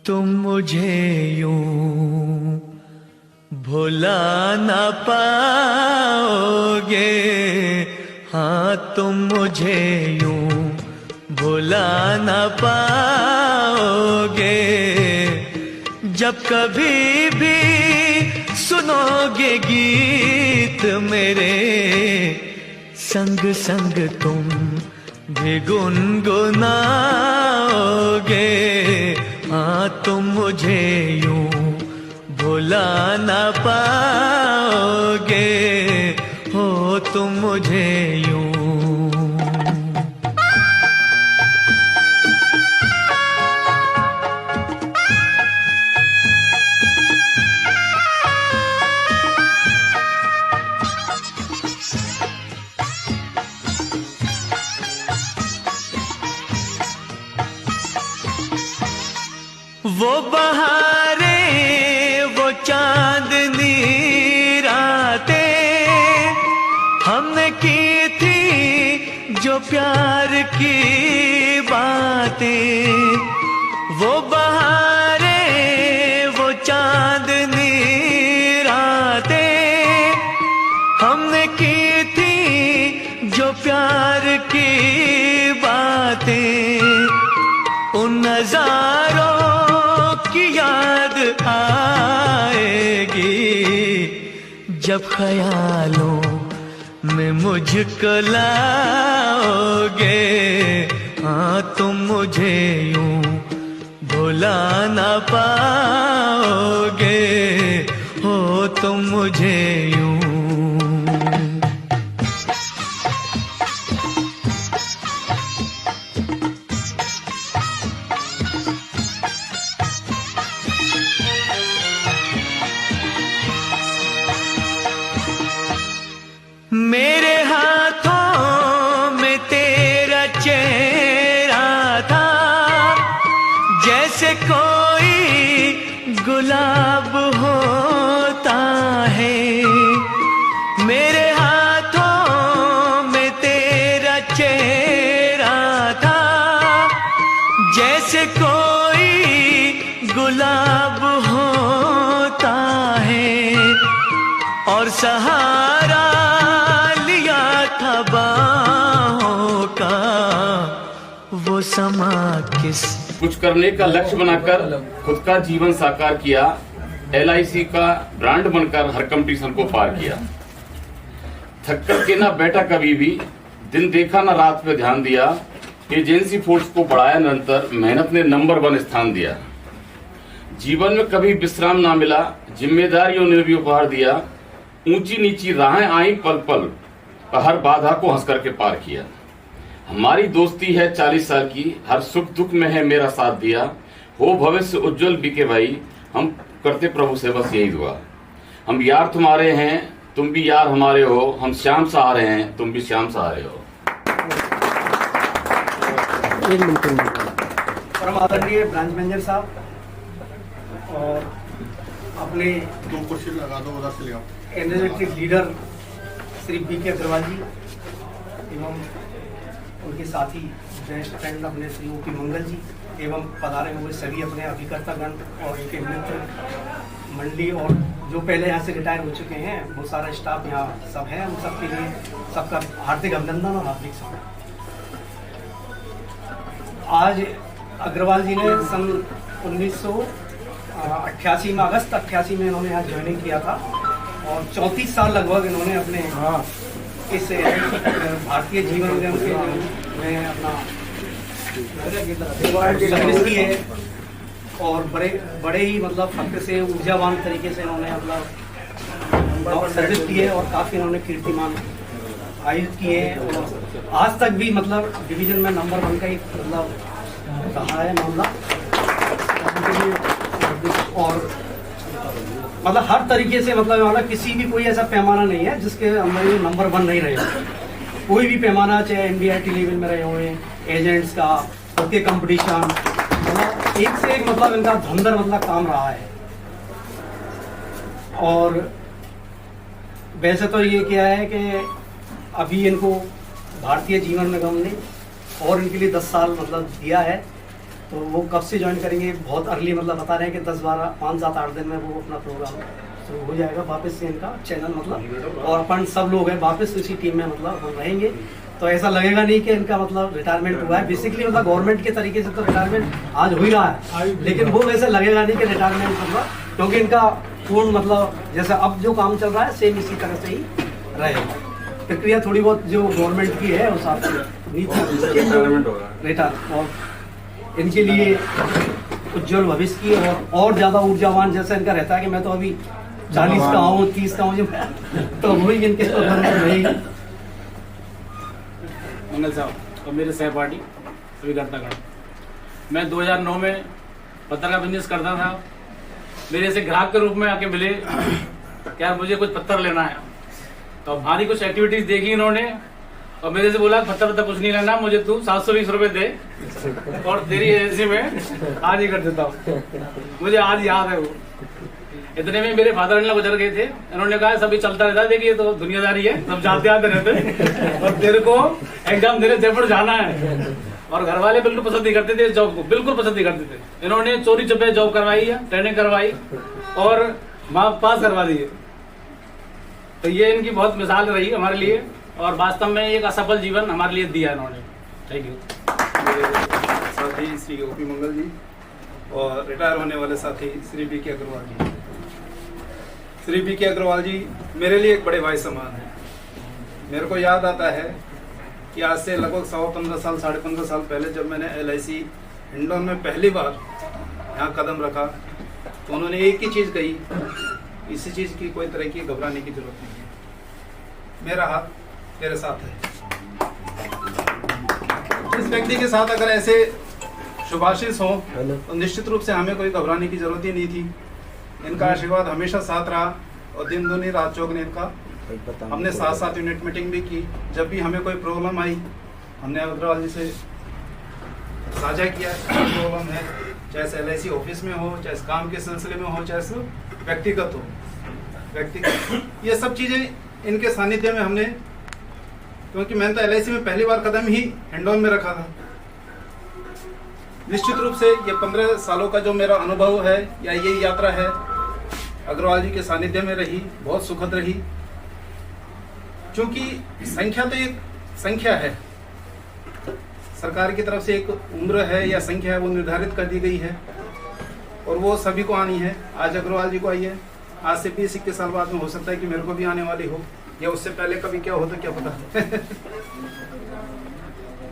तुम मुझे यूं भुला न पाओगे, हाँ तुम मुझे यूं भुला न पाओगे। जब कभी भी सुनोगे गीत मेरे, संग संग तुम भी गुनगुनाओगे। हाँ तुम मुझे यूं भुला न पाओगे, हो तुम मुझे यूं। वो बहारें, वो चांदनी रातें हमने की थी जो प्यार की बातें। वो बहारें, वो चांदनी रातें हमने की थी जो प्यार की बातें। उन नजारों की याद आएगी जब ख्यालों में मुझको लाओगे। हाँ तुम मुझे यूं भुला न पाओगे, हो तुम मुझे यूं। मेरे हाथों में तेरा चेहरा था, जैसे कोई गुलाब होता है। मेरे हाथों में तेरा चेहरा था, जैसे कोई गुलाब होता है। और सहारा बाहों का वो समा किस। कुछ करने का लक्ष्य बनाकर खुद का जीवन साकार किया, LIC का ब्रांड बनकर हर कंपटीशन को पार किया। थक कर के ना बैठा कभी भी, दिन देखा ना रात पे ध्यान दिया। एजेंसी फोर्स को बढ़ाया निरंतर, मेहनत ने नंबर 1 स्थान दिया। जीवन में कभी विश्राम ना मिला, जिम्मेदारियों ने भी उपहार दिया। ऊंची नीची राहें आई पल पल, हर बाधा को हंस करके पार किया। हमारी दोस्ती है 40 साल की, हर सुख दुख में है मेरा साथ दिया। हो भविष्य उज्जवल बीके भाई, हम करते प्रभु से बस यही दुआ। हम यार तुम्हारे हैं, तुम भी यार हमारे हो। हम श्याम सहारे हैं, तुम भी श्याम सहारे हो। परम आदरणीय ब्रांच मैनेजर साहब और अपने 2 कुर्सी लगा दो, उधर से ले आओ। Energetic leader Shri BK Agrawal ji एवं उनके साथी बेस्ट फ्रेंड अपने श्री OP मंगल जी एवं पधारे हुए सभी अपने अभिकर्तागण और इनके मित्र मंडली और जो पहले यहाँ से रिटायर हो चुके हैं वो सारा स्टाफ यहाँ सब है। उन सबके लिए सबका हार्दिक अभिनंदन और हार्दिक स्वागत। आज अग्रवाल जी ने सन 1988 में, अगस्त 88 में इन्होंने यहाँ ज्वाइनिंग किया था और 34 साल लगभग इन्होंने अपने इस भारतीय जीवन उद्यम के में अपना सर्विस की है। और बड़े ही मतलब फख्र से ऊर्जावान तरीके से इन्होंने मतलब सर्विस की है और काफ़ी इन्होंने कीर्तिमान आयोजित किए हैं। और आज तक भी मतलब डिवीजन में नंबर 1 का ही मतलब रहा है मामला। और मतलब हर तरीके से मतलब किसी भी कोई ऐसा पैमाना नहीं है जिसके अंदर ये नंबर 1 नहीं रहे। कोई भी पैमाना, चाहे NBIT लेवल में रहे हुए, एजेंट्स का, उनके कंपटीशन, मतलब एक से एक मतलब इनका धुंधर मतलब काम रहा है। और वैसे तो ये क्या है कि अभी इनको भारतीय जीवन निगम ने और इनके लिए 10 साल मतलब दिया है तो वो कब से ज्वाइन करेंगे, बहुत अर्ली मतलब बता रहे हैं कि 10, 12, 5, 7, 8 दिन में वो अपना प्रोग्राम शुरू हो जाएगा वापस से इनका चैनल मतलब, और अपन सब लोग हैं वापस उसी टीम में मतलब हम रहेंगे। तो ऐसा लगेगा नहीं कि इनका मतलब रिटायरमेंट हुआ है। बेसिकली मतलब गवर्नमेंट के तरीके से तो रिटायरमेंट आज हो ही रहा है, लेकिन वो वैसे लगेगा नहीं कि रिटायरमेंट मतलब, क्योंकि इनका पूर्ण मतलब जैसे अब जो काम चल रहा है सेम इसी तरह से ही रहेगा। प्रक्रिया थोड़ी बहुत जो गवर्नमेंट की है उस हिसाब से रिटायर, और इनके लिए उज्जवल भविष्य की और ज़्यादा ऊर्जावान जैसा इनका रहता है कि मैं तो अभी 40 का हूँ, 30 का हूँ, तो वही इनके तो रहेगी। मंगल साहब और मेरे सहपाठी सभी कर्तागण, मैं 2009 में पत्थर का बिजनेस करता था। मेरे से ग्राहक के रूप में आके मिले कि यार मुझे कुछ पत्थर लेना है। तो हमारी कुछ एक्टिविटीज देखी इन्होंने और मेरे से बोला पत्थर कुछ नहीं लेना, मुझे तू 720 रुपये दे और तेरी एजेंसी में आज ही कर देता हूँ। मुझे आज याद है वो। इतने में मेरे फादर इन लॉ गुजर गए थे। इन्होंने कहा सभी चलता रहता है, देखिए तो दुनियादारी है, सब जाते आते रहते और तेरे को एग्जाम देने जयपुर जाना है। और घर वाले बिल्कुल पसंद नहीं करते थे जॉब को, बिल्कुल पसंद नहीं करते थे। इन्होंने चोरी चुपे जॉब करवाई है, ट्रेनिंग करवाई और पास करवा दिए। तो ये इनकी बहुत मिसाल रही हमारे लिए और वास्तव में एक असफल जीवन हमारे लिए दिया इन्होंने। Thank you. साथी श्री ओपी मंगल जी और रिटायर होने वाले साथी श्री बीके अग्रवाल जी। श्री बीके अग्रवाल जी मेरे लिए एक बड़े भाई समान है। मेरे को याद आता है कि आज से लगभग 15 साल 15.5 साल पहले जब मैंने LIC हिंडौन में पहली बार यहाँ कदम रखा तो उन्होंने एक ही चीज़ कही, इसी चीज़ की कोई तरह की घबराने की जरूरत नहीं है, मेरा हाथ तेरे साथ है। इस व्यक्ति के साथ अगर ऐसे शुभाशीष हो तो निश्चित रूप से हमें कोई घबराने की जरूरत ही नहीं थी। इनका आशीर्वाद हमेशा साथ रहा और दिन दूनी रात चौगुनी इनका, हमने साथ साथ यूनिट मीटिंग भी की। जब भी हमें कोई प्रॉब्लम आई हमने अग्रवाल जी से साझा किया प्रॉब्लम है, चाहे LIC ऑफिस में हो, चाहे काम के सिलसिले में हो, चाहे व्यक्तिगत हो, व्यक्तिगत ये सब चीज़ें इनके सानिध्य में हमने, क्योंकि मैंने तो LIC में पहली बार कदम ही हिंडौन में रखा था। निश्चित रूप से ये 15 सालों का जो मेरा अनुभव है या ये यात्रा है अग्रवाल जी के सानिध्य में रही, बहुत सुखद रही। क्योंकि संख्या तो एक संख्या है, सरकार की तरफ से एक उम्र है या संख्या है वो निर्धारित कर दी गई है और वो सभी को आनी है। आज अग्रवाल जी को आई है, आज से 20-21 साल बाद में हो सकता है कि मेरे को भी आने वाली हो या उससे पहले कभी क्या होता क्या पता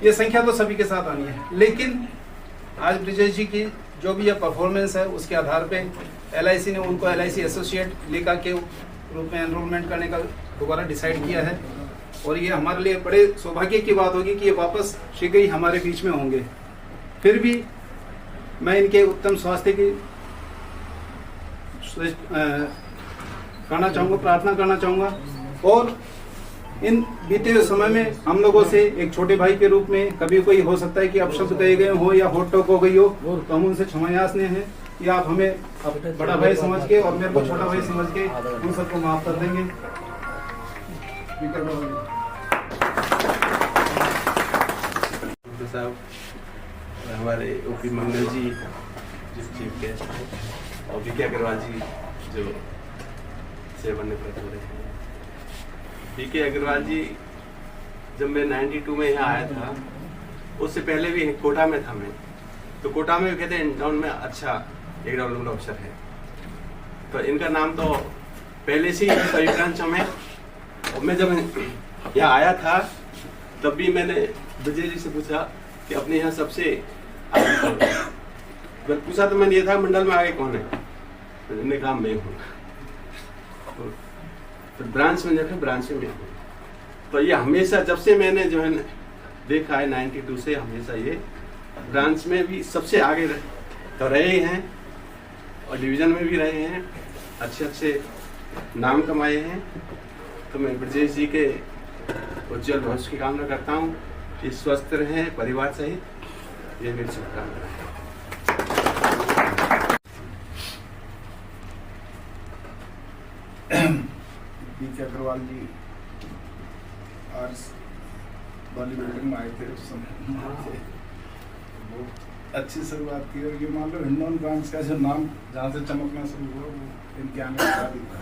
ये संख्या तो सभी के साथ आनी है। लेकिन आज ब्रिजेश जी की जो भी ये परफॉर्मेंस है उसके आधार पे LIC ने उनको LIC एसोसिएट लेखा के रूप में एनरोलमेंट करने का दोबारा डिसाइड किया है और ये हमारे लिए बड़े सौभाग्य की बात होगी कि ये वापस शीघ्र ही हमारे बीच में होंगे। फिर भी मैं इनके उत्तम स्वास्थ्य की करना चाहूँगा, प्रार्थना करना चाहूँगा और इन बीते हुए समय में हम लोगों से एक छोटे भाई के रूप में कभी कोई हो सकता है कि अपशब्द कहे गए हो या होट टोक हो गई हो तो हम उनसे क्षमा याचने हैं कि आप हमें बड़ा भाई समझ के और मेरे को छोटा भाई समझ के उन सबको माफ कर देंगे। साहब, हमारे ओपी मंगल जी चीफ गेस्ट और बीके अग्रवाल जी जो सेवानिवृत्त हो रहे हैं। बीके अग्रवाल जी जब मैं 92 में यहाँ आया था उससे पहले भी कोटा में था मैं, तो कोटा में भी कहते हैं हिंडौन में अच्छा एक डेवलपमेंट ऑफिसर है, तो इनका नाम तो पहले से ही सभी ब्रांचों में। और मैं जब यहाँ आया था तब भी मैंने विजय जी से पूछा कि अपने यहाँ सबसे आगे कौन है। मैं पूछा तो मैंने ये था मंडल में आगे कौन है, इन्होंने कहा मैं हूँ। तो ब्रांच में देखा ब्रांच में हूँ, तो ये हमेशा जब से मैंने जो है देखा है 92 से हमेशा ये ब्रांच में भी सबसे आगे तो रहे हैं और डिवीजन में भी रहे हैं, अच्छे अच्छे नाम कमाए हैं। तो मैं ब्रजेश जी के उज्जवल भविष्य की कामना करता हूँ कि स्वस्थ रहें परिवार सहित, ये मेरी शुभकामना है। बीके अग्रवाल जी आज वाली बिल्डिंग में आए थे उस समय वो अच्छी शुरुआत की। और ये मान लो हिंडोन ब्रांड्स का जो नाम जहाँ से चमकना शुरू हुआ वो इनके आने के बाद ही था।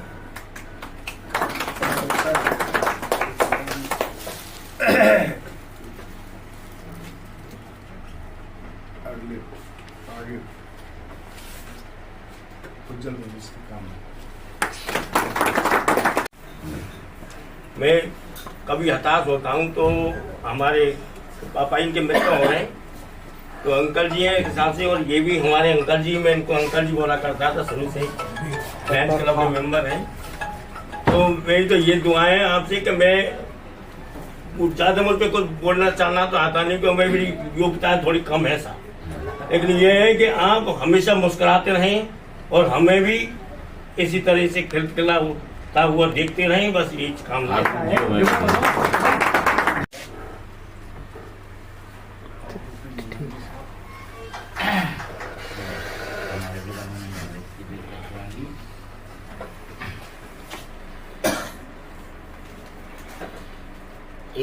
अगले आगे उज्जवल भविष्य का काम है। मैं कभी हताश होता हूँ तो हमारे पापा इनके मित्र हो हैं तो अंकल जी हैं एक हिसाब से, और ये भी हमारे अंकल जी, मैं इनको अंकल जी बोला करता था शुरू से, फ्रेंड्स क्लब के मेंबर हैं। तो मेरी तो ये दुआएं हैं आपसे कि मैं ज़्यादा मुझ पर कुछ बोलना चाहना तो आता नहीं, क्योंकि मेरी योग्यता थोड़ी कम है सा, लेकिन ये है कि आप हमेशा मुस्कुराते रहें और हमें भी इसी तरह से खिलखिलाता हुआ देखते रहें, बस यही कामना है।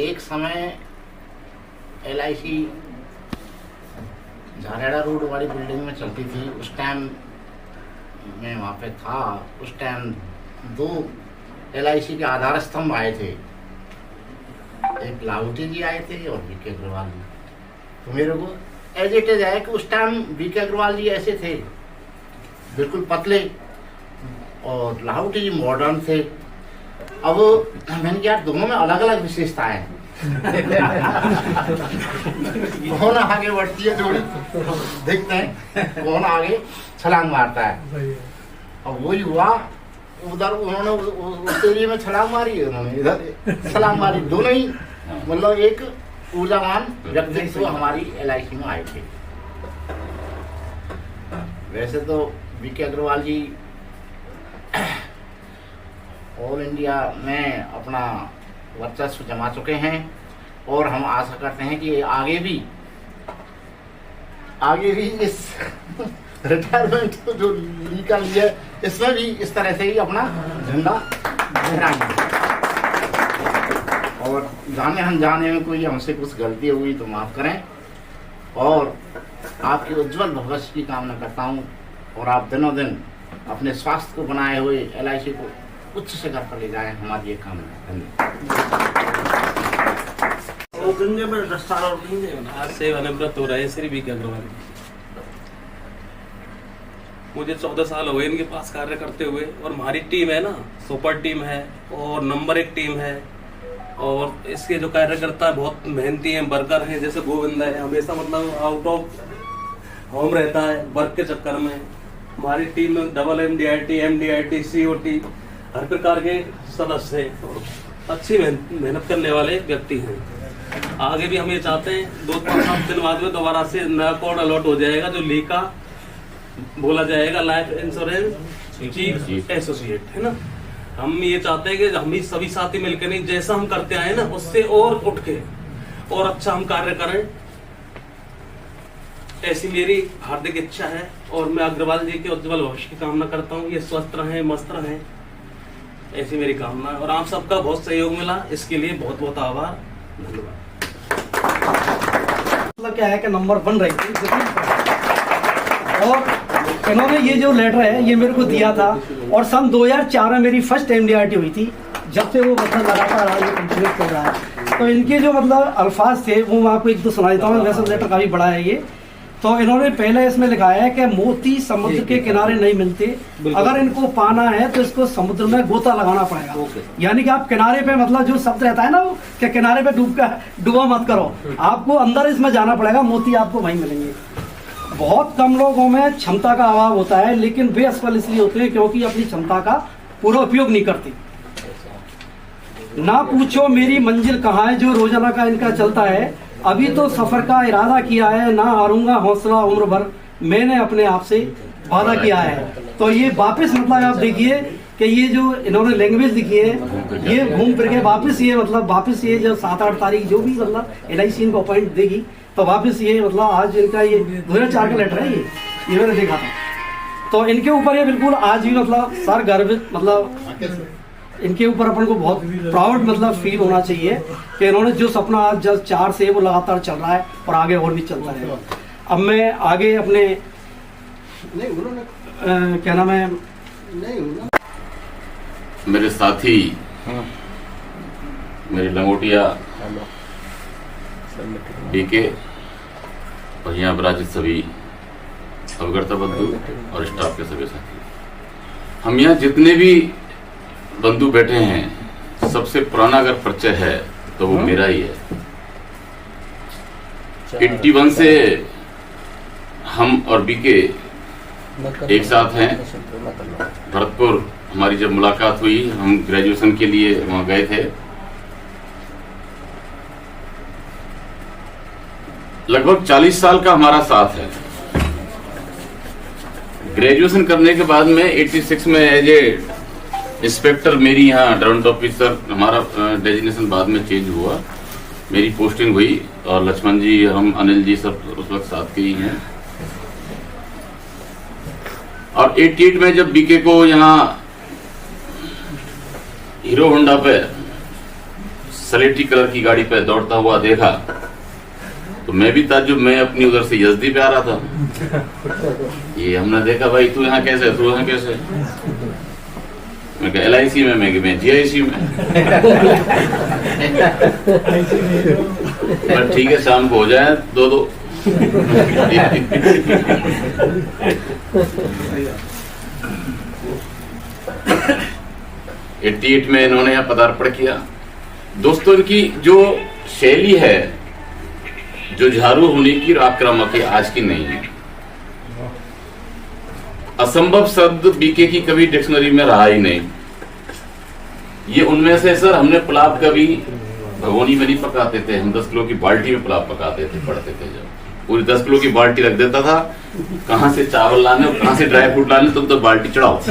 एक समय LIC झारेड़ा रोड वाली बिल्डिंग में चलती थी। उस टाइम मैं वहाँ पे था। उस टाइम 2 LIC के आधार स्तंभ आए थे, एक लाहौटी जी आए थे और BK अग्रवाल जी। तो मेरे को एज इट इज है कि उस टाइम BK अग्रवाल जी ऐसे थे बिल्कुल पतले और लाहौटी जी मॉडर्न थे। अब मैंने कहा दोनों में अलग अलग विशेषताएं हैं। कौन आगे बढ़ती है थोड़ी देखते हैं, कौन आगे छलांग मारता है। अब वही हुआ, उधर उन्होंने उस एरिया में छलांग मारी है, उन्होंने इधर छलांग मारी। दोनों ही मतलब एक ऊर्जावान व्यक्तित्व हमारी LIC में आए थे। वैसे तो BK अग्रवाल जी ऑल इंडिया में अपना वर्चस्व जमा चुके हैं और हम आशा करते हैं कि आगे भी इस रिटायरमेंट जो निकल लिया इसमें भी इस तरह से ही अपना झंडा लहराएंगे। और जाने अनजाने में कोई हमसे कुछ गलती हुई तो माफ़ करें, और आपके उज्जवल भविष्य की कामना करता हूँ और आप दिनों दिन अपने स्वास्थ्य को बनाए हुए LIC को उच्च शिखर पर ले जाएं, हमारी ये कामना है। धन्यवाद। आज से अनवरत हो रहे श्री BK अग्रवाल। मुझे 14 साल हो गए इनके पास कार्य करते हुए, और हमारी टीम है ना, सुपर टीम है और नंबर 1 टीम है। और इसके जो कार्यकर्ता बहुत मेहनती हैं, वर्कर हैं, जैसे गोविंद है, हमेशा मतलब आउट ऑफ होम रहता है वर्क के चक्कर में। हमारी टीम में डबल MDIT, MDIT, COT हर प्रकार के सदस्य हैं, अच्छी मेहनत करने वाले व्यक्ति हैं। आगे भी हम ये चाहते हैं 2-5 दिन बाद में दोबारा से नया कोड अलॉट हो जाएगा, जो लीका बोला जाएगा, लाइफ इंश्योरेंस चीफ एसोसिएट, है ना। हम ये चाहते हैं कि हम ही सभी साथी मिलकर नहीं, जैसा हम करते आए ना उससे और उठ के और अच्छा हम कार्य करें, ऐसी मेरी हार्दिक इच्छा है। और मैं अग्रवाल जी के उज्जवल भविष्य की कामना करता हूँ, ये स्वस्थ रहें, मस्त रहें, ऐसी मेरी कामना है। और आप सबका बहुत सहयोग मिला, इसके लिए बहुत बहुत आभार, धन्यवाद। मतलब क्या है कि नंबर 1 रही थी, और इन्होंने ये जो लेटर है ये मेरे को दिया था, और सन 2004 में मेरी फर्स्ट MDIT हुई थी। जब से वो मतलब लगातार आज ये कंटिन्यू कर रहा है। तो इनके जो मतलब अल्फाज थे वो मैं आपको 1-2 सुना देता हूँ। वैसे लेटर काफ़ी बड़ा है ये। तो इन्होंने पहले इसमें लिखाया है कि मोती समुद्र के किनारे नहीं मिलते, अगर इनको पाना है तो इसको समुद्र में गोता लगाना पड़ेगा। यानी कि आप किनारे पे, मतलब जो शब्द रहता है ना वो कि किनारे पे डूबा मत करो, आपको अंदर इसमें जाना पड़ेगा, मोती आपको वहीं मिलेंगे। बहुत कम लोगों में क्षमता का अभाव होता है, लेकिन वे असफल इसलिए होते हैं क्योंकि अपनी क्षमता का पूरा उपयोग नहीं करते। ना पूछो मेरी मंजिल कहाँ है, जो रोजाना का इनका चलता है। अभी तो सफर का इरादा किया है, ना हारूंगा हौसला उम्र भर, मैंने अपने आप से वादा किया है। तो ये वापस मतलब आप देखिए कि ये जो इन्होंने लैंग्वेज लिखी है, ये घूम फिर के वापस ये मतलब वापस ये जब 7-8 तारीख जो भी मतलब LIC इनको अपॉइंट देगी तो वापस ये मतलब आज इनका ये 2004 का लेटर है, ये मैंने देखा था। तो इनके ऊपर ये बिल्कुल आज भी मतलब सर गर्वित, मतलब इनके ऊपर अपन को बहुत प्राउड मतलब फील होना चाहिए कि इन्होंने जो सपना आज 4 से वो लगातार चल रहा है और आगे और भी चलता रहेगा। अब मैं आगे अपने नहीं उन्होंने क्या नाम है नहीं उन्होंने मेरे साथी मेरे लंगोटिया बीके और यहाँ विराजित सभी अवगढ़ता बंधु और स्टाफ के सभी साथी, हम यहाँ जितने भी बंधु बैठे हैं सबसे पुराना अगर परिचय है तो वो मेरा ही है। 81 से हम और बीके एक साथ हैं। भरतपुर हमारी जब मुलाकात हुई, हम ग्रेजुएशन के लिए वहाँ गए थे। लगभग 40 साल का हमारा साथ है। ग्रेजुएशन करने के बाद में 86 में एज ए इंस्पेक्टर मेरी यहाँ ड्राउंड ऑफिसर, हमारा डेजिग्नेशन बाद में चेंज हुआ, मेरी पोस्टिंग हुई और लक्ष्मण जी, हम अनिल जी सब उस वक्त साथ के ही हैं। और 88 में जब बीके को यहाँ हीरो होंडा पे सलेटी कलर की गाड़ी पे दौड़ता हुआ देखा तो मैं भी ताज्जुब, मैं अपनी उधर से यजदी पे आ रहा था। ये हमने देखा, भाई तू यहाँ कैसे, तू यहाँ कैसे? मैं कहा LIC में, मैं GIC में। ठीक है, शाम को हो जाए 2-2। 88 में इन्होंने यहाँ पदार्पण किया। दोस्तों, इनकी जो शैली है, जो झाड़ू होने की और आक्रामक है, आज की नहीं है। असंभव शब्द बीके की कभी डिक्शनरी में रहा ही नहीं। ये उनमें से सर, हमने पुलाव कभी भगोनी में नहीं पकाते थे, हम 10 किलो की बाल्टी में पुलाव पकाते थे, पढ़ते थे जब। पूरी 10 किलो की बाल्टी रख देता था, कहां से चावल लाने और कहां से ड्राई फ्रूट लाने, तुम तो बाल्टी चढ़ाओ।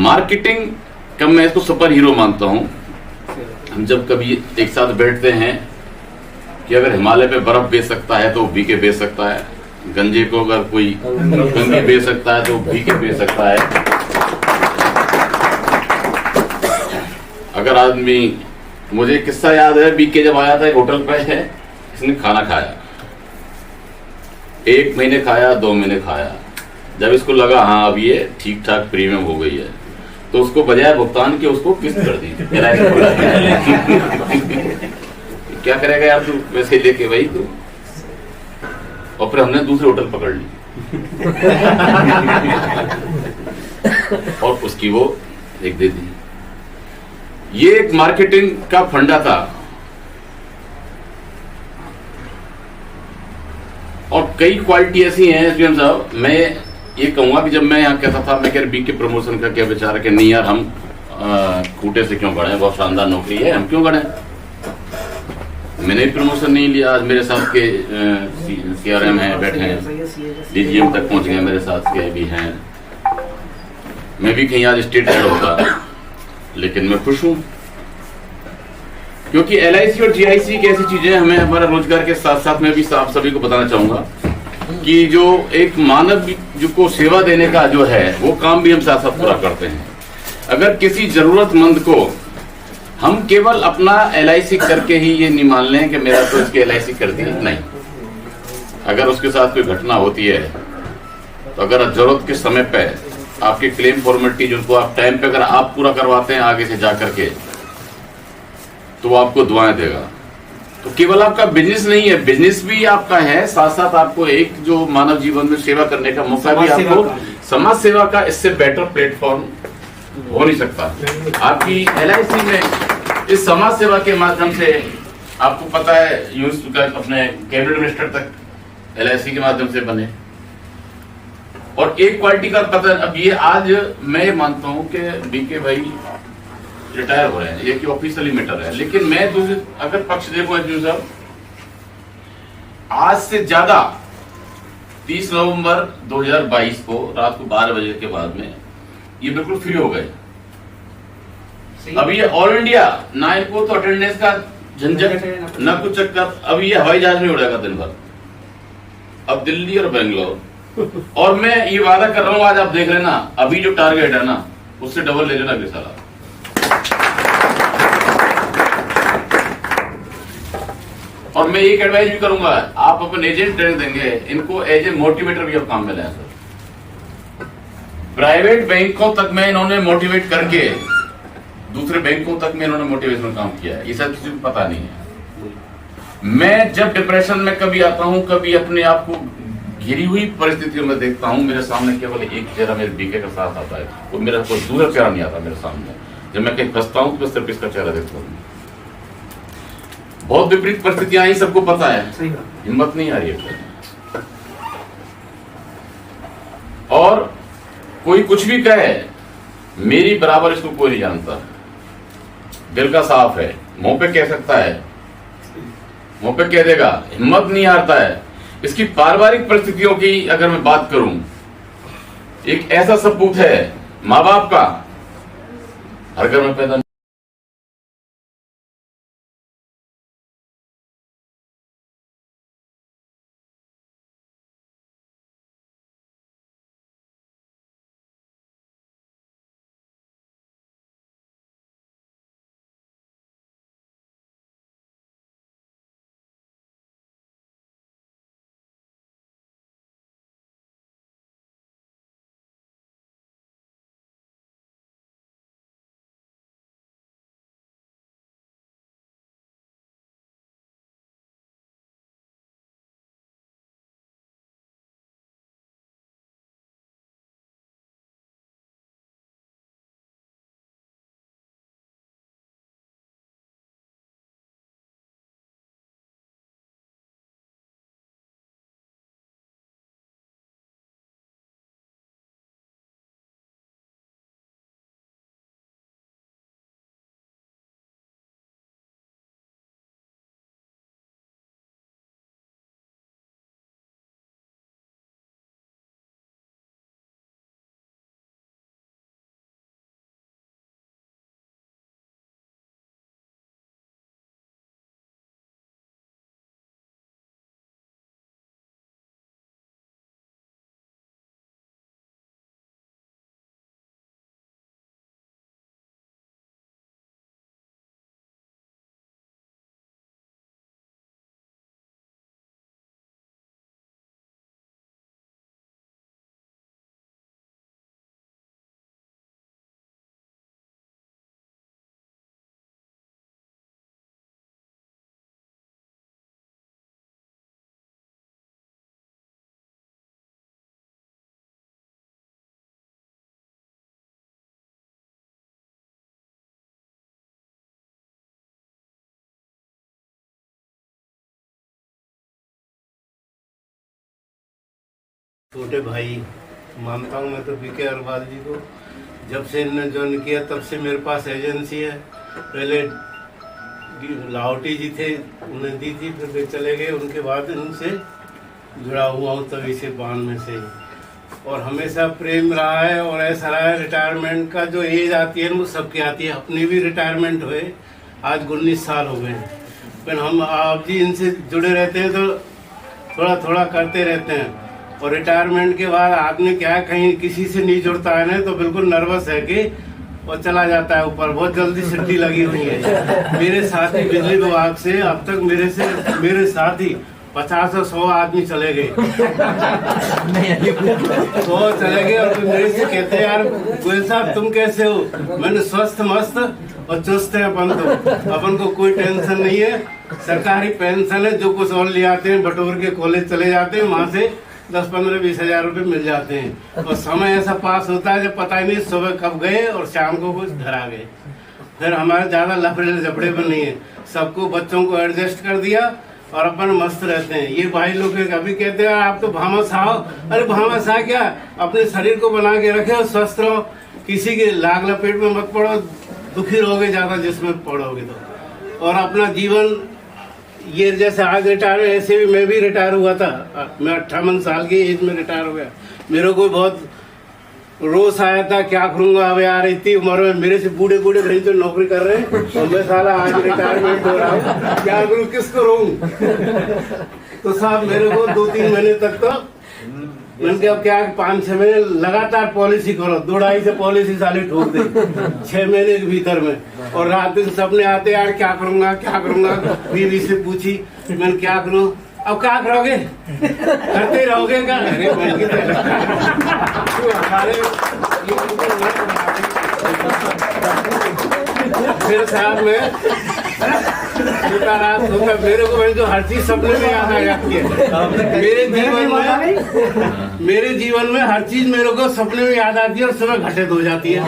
मार्केटिंग का मैं इसको सुपर हीरो मानता हूं। हम जब कभी एक साथ बैठते हैं कि अगर हिमालय पे बर्फ बेच सकता है तो बीके बेच सकता है, गंजे को अगर कोई कंगी बेच सकता है तो बीके बेच सकता है। अगर आदमी, मुझे किस्सा याद है, बीके जब आया था एक होटल पे है, इसने खाना खाया, 1 महीने खाया, 2 महीने खाया, जब इसको लगा हाँ अब ये ठीक ठाक प्रीमियम हो गई है, तो उसको बजाय भुगतान के उसको किस्त कर दी। क्या करेगा यार तू वैसे लेके भाई तू, और फिर हमने दूसरे होटल पकड़ ली और उसकी वो एक दे दी। ये एक मार्केटिंग का फंडा था। और कई क्वालिटी ऐसी हैं एसडीएम साहब, मैं ये कहूंगा कि जब मैं यहाँ कहता था, मैं कह रहा बीके प्रमोशन का क्या विचार है कि नहीं यार हम खूटे से क्यों बढ़े, बहुत शानदार नौकरी है, हम क्यों बढ़े। मैंने भी प्रमोशन नहीं लिया। आज मेरे साथ के CRM हैं, बैठे हैं, DGM तक पहुंच गए, मेरे साथ के भी हैं। मैं भी कहीं आज स्टेट हेड होता, लेकिन मैं खुश हूं क्योंकि LIC और GIC की ऐसी चीजें हमें हमारा रोजगार के साथ साथ मैं भी आप सभी को बताना चाहूंगा कि जो एक मानव को सेवा देने का जो है वो काम भी हम साथ साथ पूरा करते हैं। अगर किसी जरूरतमंद को हम केवल अपना LIC करके ही ये नहीं मान लें कि मेरा तो इसके LIC कर दी, नहीं। अगर उसके साथ कोई घटना होती है तो अगर जरूरत के समय पे आपकी क्लेम फॉर्मेलिटी जिनको आप टाइम पे अगर आप पूरा करवाते हैं आगे से जा करके, तो वो आपको दुआएं देगा। तो केवल आपका बिजनेस नहीं है, बिजनेस भी आपका है, साथ साथ आपको एक जो मानव जीवन में सेवा करने का मौका भी आपको, समाज सेवा का इससे बेटर प्लेटफॉर्म हो नहीं सकता। आपकी LIC में इस समाज सेवा के माध्यम से आपको पता है, अपने कैबिनेट मिनिस्टर तक LIC के माध्यम से बने। और एक क्वालिटी का पता, अब ये आज मैं मानता हूं कि बीके भाई रिटायर हो रहे हैं, ये कि ऑफिशियली मैटर है, लेकिन मैं दूसरे अगर पक्ष देखूं साहब, आज से ज्यादा 30 नवंबर 2022 को रात को 12 बजे के बाद में ये बिल्कुल फ्री हो गए। अब ये ऑल इंडिया ना, इनको तो अटेंडेंस का झंझट ना कुछ चक्कर, अब ये हवाई जहाज में उड़ेगा दिन भर, अब दिल्ली और बेंगलोर। और मैं ये वादा कर रहा हूं, आज आप देख लेना, अभी जो टारगेट है ना उससे डबल ले लेना साला। और मैं एक एडवाइस भी करूंगा, आप अपने एजेंट ट्रेनिंग देंगे इनको एज ए मोटिवेटर भी अब काम में लाए सर। प्राइवेट बैंकों तक में इन्होंने मोटिवेट करके दूसरे बैंकों तक में इन्होंने मोटिवेशन काम किया है, ये सब किसी को पता नहीं है। मैं जब डिप्रेशन में कभी आता हूं, कभी अपने आप को घिरी हुई परिस्थितियों में देखता हूं, मेरे सामने केवल एक चेहरा मेरे बीके का साथ आता है, वो मेरा कोई दूसरा चेहरा नहीं आता मेरे सामने। जब मैं कहीं फंसता हूं तो मैं सिर्फ इसका चेहरा देखता हूं। बहुत विपरीत परिस्थितियां आई, सबको पता है, हिम्मत नहीं आ रही है। और कोई कुछ भी कहे, मेरी बराबर इसको कोई नहीं जानता। दिल का साफ है, मुंह पे कह सकता है, मुंह पे कह देगा, हिम्मत नहीं हारता है। इसकी पारिवारिक परिस्थितियों की अगर मैं बात करूं, एक ऐसा सपूत है माँ बाप का, हर घर में पैदा छोटे भाई मानता हूँ मैं तो बीके अग्रवाल जी को। जब से इन्होंने ज्वाइन किया तब से मेरे पास एजेंसी है। पहले लाहौटी जी थे, उन्हें दी थी, फिर वे चले गए, उनके बाद इनसे जुड़ा हुआ हूँ तभी से 92 से ही। और हमेशा प्रेम रहा है और ऐसा रहा है। रिटायरमेंट का जो एज आती है वो सबकी आती है, अपनी भी रिटायरमेंट हुए आज 19 साल हो गए। फिर हम आप जी इनसे जुड़े रहते हैं तो थोड़ा थोड़ा करते रहते हैं। और रिटायरमेंट के बाद आदमी क्या है, कहीं किसी से नहीं जुड़ता है ना तो बिल्कुल नर्वस है कि वो चला जाता है ऊपर, बहुत जल्दी सिट्टी लगी हुई है। मेरे साथी बिजली विभाग से अब तक मेरे साथी 50 और 100 आदमी चले गए 100 चले गए और फिर मेरे से कहते हैं यार गोयल साहब तुम कैसे हो? मैंने स्वस्थ मस्त और चुस्त है अपन को कोई टेंशन नहीं है। सरकारी पेंशन है, जो कुछ और ले आते हैं बटोर के कॉलेज चले जाते हैं, वहाँ से 10-15-20 हजार रुपए मिल जाते हैं। और समय ऐसा पास होता है जब पता ही नहीं सुबह कब गए और शाम को कुछ घर आ गए। फिर हमारे ज्यादा लफड़े झपड़े पर नहीं है, सबको बच्चों को एडजस्ट कर दिया और अपन मस्त रहते हैं। ये भाई लोग कभी कहते हैं आप तो भामस आओ, अरे भामस आ क्या, अपने शरीर को बना के रखे और स्वस्थ रहो, किसी के लाग लपेट में मत पड़ो, दुखी रहोगे ज्यादा जिसमें पड़ोगे तो। और अपना जीवन ये जैसे आज रिटायर ऐसे भी मैं भी रिटायर हुआ था, मैं 58 साल की एज में रिटायर हो गया। मेरे को बहुत रोष आया था क्या करूंगा अब यार, इतनी उम्र में मेरे से बूढ़े भाई तो नौकरी कर रहे हैं और मैं साला आज रिटायरमेंट हो रहा हूँ, क्या करूँ किसको रोऊं। तो साहब मेरे को 2-3 महीने तक तो मैंने कहा क्या 5-6 महीने लगातार पॉलिसी करो, 2-2.5 से पॉलिसी साले ठोक दे 6 महीने के भीतर में। और रात दिन सपने आते यार क्या करूंगा क्या करूंगा। बीवी से पूछी मैंने क्या करूं, अब क्या करोगे, करते रहोगे क्या। अरे फिर साहब में मेरे को जो हर चीज सपने में याद आ जाती है। मेरे जीवन में हर चीज मेरे को सपने में याद आती है और सुबह घटित हो जाती है।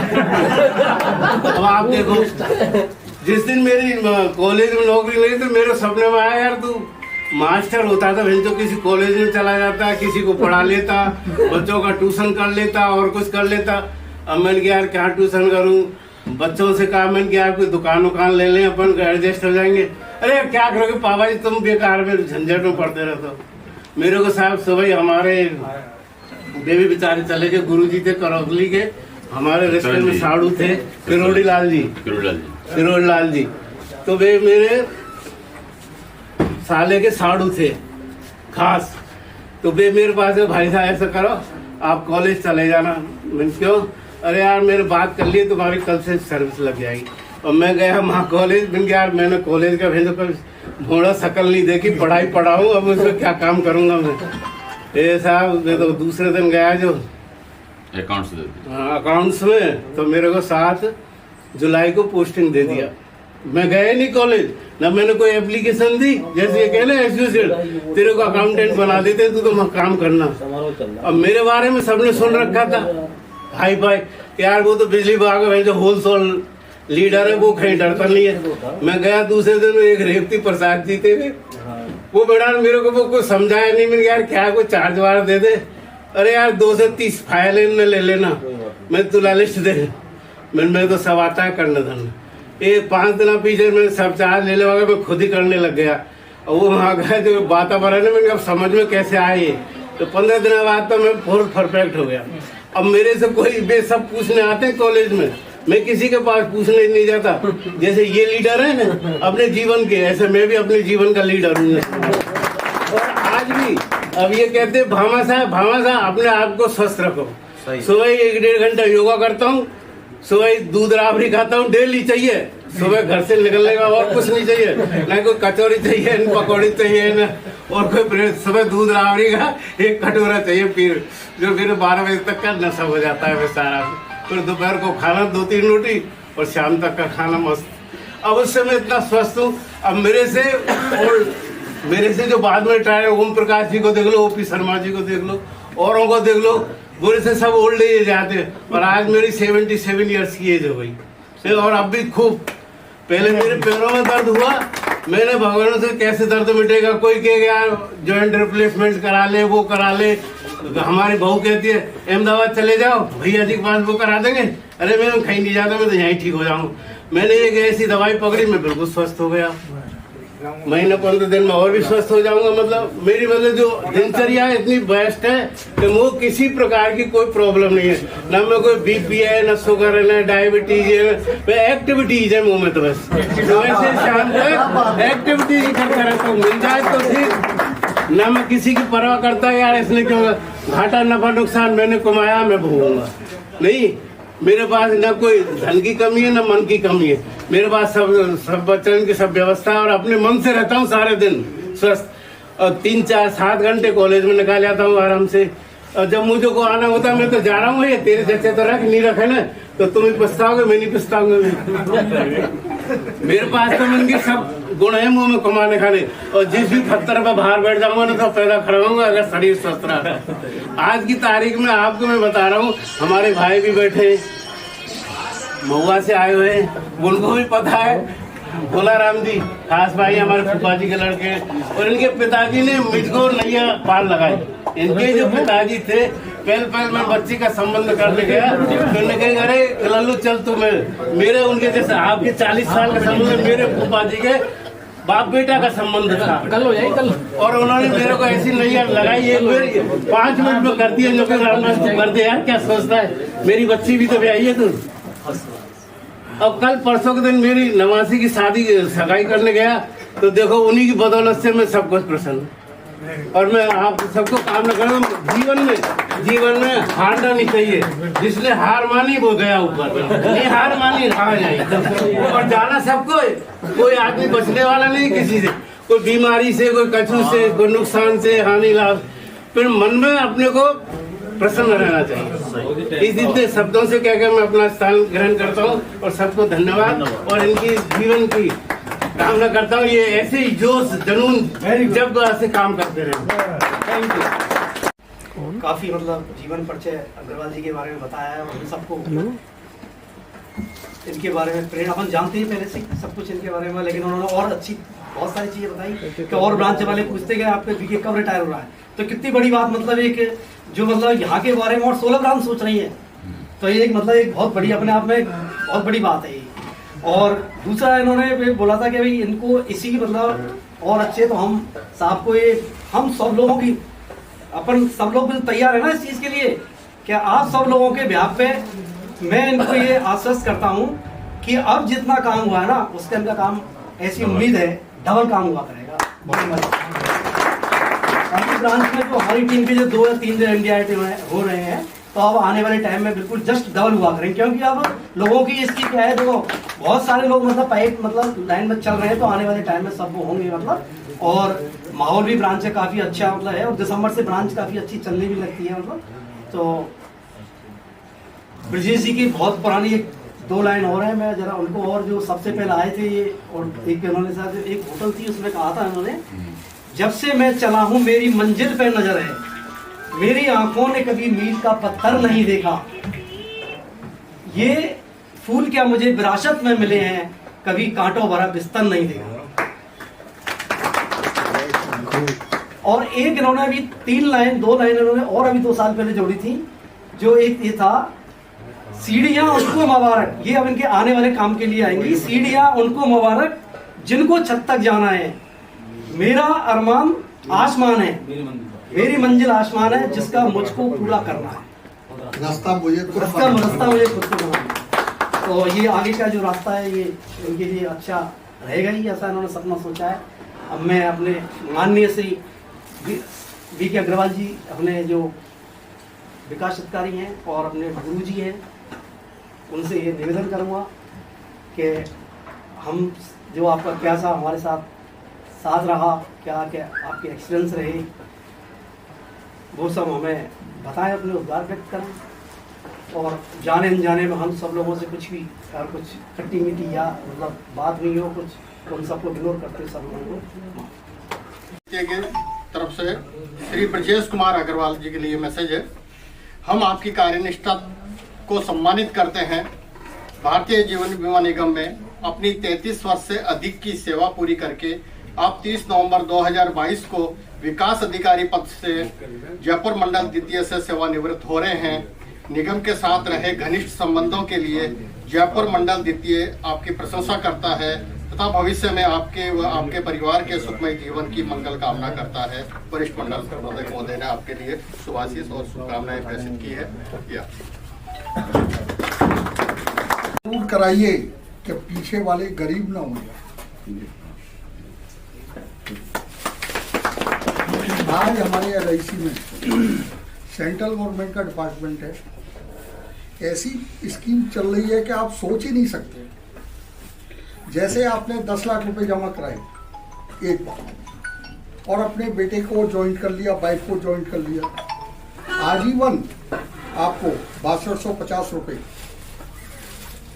अब आप देखो जिस दिन मेरी कॉलेज में नौकरी लगी तो मेरे सपने में आया यार तू मास्टर होता था, फिर तो किसी कॉलेज में चला जाता, किसी को पढ़ा लेता, बच्चों का ट्यूशन कर लेता और कुछ कर लेता। अब मैंने कहा यार क्या ट्यूशन करूं, बच्चों से कहा मैंने क्या कोई दुकान ले लें, अपन एडजस्ट हो जाएंगे। अरे क्या करोगे पापा जी, तुम बेकार में झंझट में पड़ते रहते हो। मेरे को साहब सुबह हमारे देवी बेचारे चले गए, गुरुजी थे करौली के, हमारे रिश्ते में साड़ू थे फिरोड़ी लाल जी। तो वे मेरे साले के साड़ू थे खास। तो वे मेरे पास भाई साहब ऐसा करो आप कॉलेज चले जाना। मैंने क्यों, अरे यार मेरे बात कर लिए तुम्हारी कल से सर्विस लग जाएगी। और मैं गया वहाँ कॉलेज, मैंने यार मैंने कॉलेज का भेजो कोई घोड़ा शकल नहीं देखी, पढ़ाई पढ़ाऊँ, अब उसमें क्या काम करूँगा मैं। ये साहब मैं तो दूसरे दिन गया जो अकाउंट्स में, तो मेरे को 7 जुलाई को पोस्टिंग दे दिया। मैं गया नहीं कॉलेज, ना मैंने कोई एप्लीकेशन दी, जैसे ये कहना एसोसिएट तेरे को अकाउंटेंट बना देते तू तो काम करना। अब मेरे बारे में सबने सुन रखा था हाई फाई, यार वो तो बिजली विभाग में जो होलसेल लीडर है वो कहीं डरता नहीं है। मैं गया दूसरे दिन एक रेवती प्रसाद जी थे, वो बेटा मेरे को वो कुछ समझाया नहीं। मैंने यार क्या कोई चार्ज वार दे दे, अरे यार 2 से 30 फाइल इनमें ले लेना, मैं तुला लिस्ट दे। मैं तो सब आता है करने धरने। 5 दिन पीछे मैं सब चार्ज ले लेगा, मैं खुद ही करने लग गया। और वो वहाँ गया जो वातावरण है मैंने अब समझ में कैसे आए, तो 15 दिन बाद तो मैं बहुत परफेक्ट हो गया। अब मेरे से कोई वे सब पूछने आते हैं कॉलेज में, मैं किसी के पास पूछने नहीं जाता। जैसे ये लीडर है ना अपने जीवन के, ऐसे मैं भी अपने जीवन का लीडर हूँ। और आज भी अब ये कहते हैं भामा साहब अपने आप को स्वस्थ रखो। सुबह 1-1.5 घंटा योगा करता हूँ, सुबह दूध राबड़ी खाता हूँ, डेली चाहिए। सुबह घर से निकलने का और कुछ नहीं चाहिए, ना कोई कचौरी चाहिए, न पकौड़ी चाहिए, न और कोई ब्रेड। सुबह दूध राबड़ी का 1 कटोरा चाहिए, फिर जो फिर 12 बजे तक का नशा हो जाता है वो सारा। फिर दोपहर को खाना 2-3 रोटी और शाम तक का खाना मस्त। अब उससे मैं इतना स्वस्थ हूँ। अब मेरे से जो बाद में रिटायर ओम प्रकाश जी को देख लो, ओपी शर्मा जी को देख लो, औरों को देख लो, बुरे से सब ओल्ड एज जाते हैं। और आज मेरी 77 ईयर्स की एज हो गई। और अब भी खूब, पहले मेरे पैरों में दर्द हुआ, मैंने भगवान से कैसे दर्द मिटेगा, कोई कहेगा जॉइंट रिप्लेसमेंट करा ले, वो करा ले। हमारी बहू कहती है अहमदाबाद चले जाओ, भैया जी के पास वो करा देंगे। अरे मैं कहीं नहीं जाता, मैं तो यहीं ठीक हो जाऊँ। मैंने एक ऐसी दवाई पकड़ी, मैं बिल्कुल स्वस्थ हो गया। महीने 15 दिन में और भी स्वस्थ हो जाऊंगा। मतलब मेरी जो दिनचर्या है इतनी बेस्ट है कि वो किसी प्रकार की कोई प्रॉब्लम नहीं है, ना मैं कोई बीपी है, ना शुगर है, ना डायबिटीज है। एक्टिविटीज है मुंह में, तो बस वैसे शाम को एक्टिविटीज करता रहता हूँ। मिल जाए तो ठीक, ना मैं किसी की परवाह करता यार इसने क्यों घाटा नफा नुकसान मैंने कमाया मैं भोगूंगा नहीं। मेरे पास ना कोई धन की कमी है ना मन की कमी है, मेरे पास सब बच्चों की सब व्यवस्था है। और अपने मन से रहता हूँ सारे दिन स्वस्थ। और 3-4-7 घंटे कॉलेज में निकाल जाता हूँ आराम से। और जब मुझे को आना होता है मैं तो जा रहा हूँ, ये तेरे जैसे तो रख नहीं रखे ना तो तुम ही पछताओगे, मैं नहीं पछताऊंगा। मेरे पास तो मन के सब गुण है मुंह में कमाने खाने। और जिस भी पत्थर पर बाहर बैठ जाऊंगा ना तो पैदा खड़ाऊंगा अगर शरीर स्वस्थ रहा। आज की तारीख में आपको मैं बता रहा हूँ, हमारे भाई भी बैठे महुआ से आए हुए, उनको भी पता है भोला राम जी खास भाई हमारे फूफा जी के लड़के। और इनके पिताजी ने मुझको नैया पार लगाई। इनके जो पिताजी थे पहले मैं बच्ची का संबंध करने गया, तो कहा अरे लल्लू चल तू मेरे उनके जैसे आपके 40 साल का संबंध मेरे फूफा जी के बाप बेटा का संबंध था। कल हो जाए कल। और उन्होंने मेरे को ऐसी नैया लगाई, 5 मिनट में कर दिया। जो कि कर दे यार, क्या सोचता है, मेरी बच्ची भी तो ब्याही है तू। अब कल परसों के दिन मेरी नवासी की शादी सगाई करने गया, तो देखो उन्हीं की बदौलत से मैं सब कुछ प्रसन्न। और मैं आप सबको कामना करता हूँ जीवन में हारना नहीं चाहिए। जिसने हार मानी वो गया ऊपर, नहीं हार मानी रहा जाए। और जाना सबको, कोई आदमी बचने वाला नहीं किसी से, कोई बीमारी से, कोई कछु से, कोई नुकसान से, हानि लाभ। फिर मन में अपने को प्रसन्न रहना चाहिए। इस इतने शब्दों से कहकर मैं अपना स्थान ग्रहण करता हूँ और सबको धन्यवाद और इनकी जीवन की कामना करता हूँ। ये ऐसे ही जोश जुनून जब से काम करते रहे। Thank you. काफी मतलब जीवन परिचय अग्रवाल जी के बारे में बताया है और हम सबको इनके बारे में प्रेरणा, अपन जानते ही पहले से सब कुछ इनके बारे में, लेकिन उन्होंने और अच्छी बहुत सारी चीजें बताई कि और ब्रांच वाले पूछते गए आपके बीके कब रिटायर हो रहा है, तो कितनी बड़ी बात, मतलब एक जो मतलब यहाँ के बारे में और 16 ब्रांच सोच रही है, तो ये एक मतलब एक बहुत बड़ी अपने आप में बहुत बड़ी बात है ये। और दूसरा इन्होंने बोला था कि भाई इनको इसी मतलब और अच्छे, तो हम साहब को ये हम सब लोगों की अपन सब लोग भी तैयार है ना इस चीज के लिए कि आप सब लोगों के ब्याह पे मैं इनको ये आश्वस्त करता हूँ कि अब जितना काम हुआ है ना उसके अंदर काम ऐसी उम्मीद है डबल काम हुआ करेगा। ब्रांच में जो हमारी टीम के जो 2 या 3 दिन इंडिया हो रहे हैं, तो अब आने वाले टाइम में बिल्कुल जस्ट डबल हुआ करेंगे, क्योंकि अब लोगों की इसकी क्या है, तो बहुत सारे लोग मतलब पाइप मतलब लाइन में चल रहे हैं, तो आने वाले टाइम में सब वो होंगे मतलब। और माहौल भी ब्रांच से काफी अच्छा मतलब है और दिसंबर से ब्रांच काफी अच्छी चलने भी लगती है मतलब। तो ब्रजेश जी की बहुत पुरानी 2 लाइन और है, मैं जरा उनको, और जो सबसे पहले आए थे ये, और एक उन्होंने साथ एक होटल थी उसमें कहा था उन्होंने, जब से मैं चला हूँ मेरी मंजिल पे नजर है, मेरी आंखों ने कभी मील का पत्थर नहीं देखा, ये फूल क्या मुझे विरासत में मिले हैं, कभी कांटों भरा बिस्तर नहीं देखा। और एक इन्होंने अभी 2 लाइन इन्होंने और अभी 2 साल पहले जोड़ी थी, जो एक ये था, सीढ़ियां उनको मुबारक, ये अब इनके आने वाले काम के लिए आएंगी, सीढ़ियां उनको मुबारक जिनको छत तक जाना है, मेरा अरमान आसमान है, मेरी मंजिल आसमान है, जिसका मुझको पूरा करना है, रास्ता मुझे खुद को करना है। तो ये आगे का जो रास्ता है ये इनके लिए अच्छा रहेगा ही, ऐसा इन्होंने सपना सोचा है। अब मैं अपने माननीय श्री बीके अग्रवाल जी, अपने जो विकास अधिकारी हैं और अपने गुरु जी हैं, उनसे ये निवेदन करूँगा कि हम जो आपका क्या सा हमारे साथ रहा, क्या आपके एक्सपीरियंस रहे, वो सब हमें बताएं, अपने उद्गार व्यक्त करें। और जाने अनजाने में हम सब लोगों से कुछ भी अगर कुछ खट्टी मीठी या मतलब बात नहीं हो कुछ, तो उन सबको इग्नोर करते सब लोगों को तरफ से श्री ब्रजेश कुमार अग्रवाल जी के लिए मैसेज है। हम आपकी कार्यनिष्ठा को सम्मानित करते हैं। भारतीय जीवन बीमा निगम में अपनी 33 वर्ष से अधिक की सेवा पूरी करके आप 30 नवंबर 2022 को विकास अधिकारी पद से जयपुर मंडल द्वितीय से सेवानिवृत्त हो रहे हैं। निगम के साथ रहे घनिष्ठ संबंधों के लिए जयपुर मंडल द्वितीय आपकी प्रशंसा करता है तथा भविष्य में आपके व आपके परिवार के सुखमय जीवन की मंगल कामना करता है। वरिष्ठ मंडल महोदय ने आपके लिए शुभाशीष और शुभकामनाएं प्रेषित की है। जरूर कराइए कि पीछे वाले गरीब ना हो। आज हमारे LIC में सेंट्रल गवर्नमेंट का डिपार्टमेंट है, ऐसी स्कीम चल रही है कि आप सोच ही नहीं सकते। जैसे आपने 10 लाख रुपए जमा कराए एक बार और अपने बेटे को ज्वाइंट कर लिया, वाइफ को ज्वाइंट कर लिया, आजीवन आपको 6250 रुपये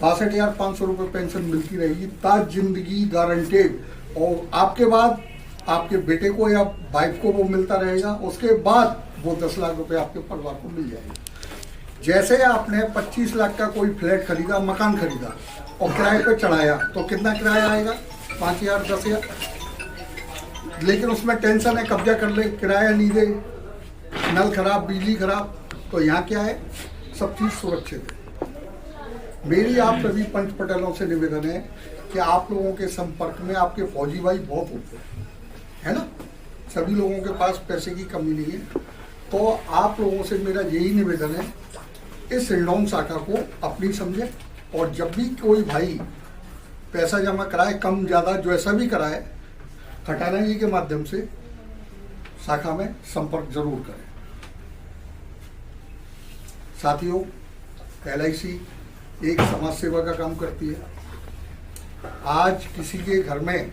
62,500 रुपये पेंशन मिलती रहेगी, ताज जिंदगी गारंटेड। और आपके बाद आपके बेटे को या वाइफ को वो मिलता रहेगा, उसके बाद वो 10 लाख रुपए आपके परिवार को मिल जाएगा। जैसे आपने 25 लाख का कोई फ्लैट खरीदा, मकान खरीदा और किराए पे चढ़ाया, तो कितना किराया आएगा? 5,000 10,000। लेकिन उसमें टेंशन है, कब्जा कर ले, किराया नहीं दे, नल खराब, बिजली खराब। तो यहाँ क्या है, सब चीज़ सुरक्षित है। मेरी आप सभी पंच पटेलों से निवेदन है कि आप लोगों के संपर्क में आपके फौजी भाई बहुत होते हैं, है ना, सभी लोगों के पास पैसे की कमी नहीं है। तो आप लोगों से मेरा यही निवेदन है, इस हिंडौन शाखा को अपनी समझे और जब भी कोई भाई पैसा जमा कराए, कम ज़्यादा जैसा भी कराए, खटाना जी के माध्यम से शाखा में संपर्क जरूर करें। साथियों, LIC एक समाज सेवा का काम करती है। आज किसी के घर में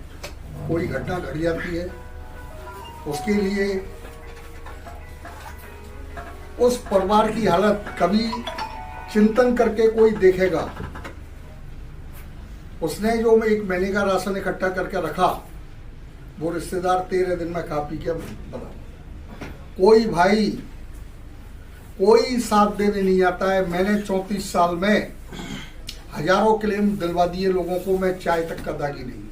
कोई घटना घट जाती है, उसके लिए उस परिवार की हालत कभी चिंतन करके कोई देखेगा। उसने जो एक महीने का राशन इकट्ठा करके रखा, वो रिश्तेदार 13 दिन में खा पी के बना। कोई भाई कोई साथ देने नहीं आता है। मैंने 34 साल में हजारों क्लेम दिलवा दिए लोगों को, मैं चाय तक का दागी नहीं।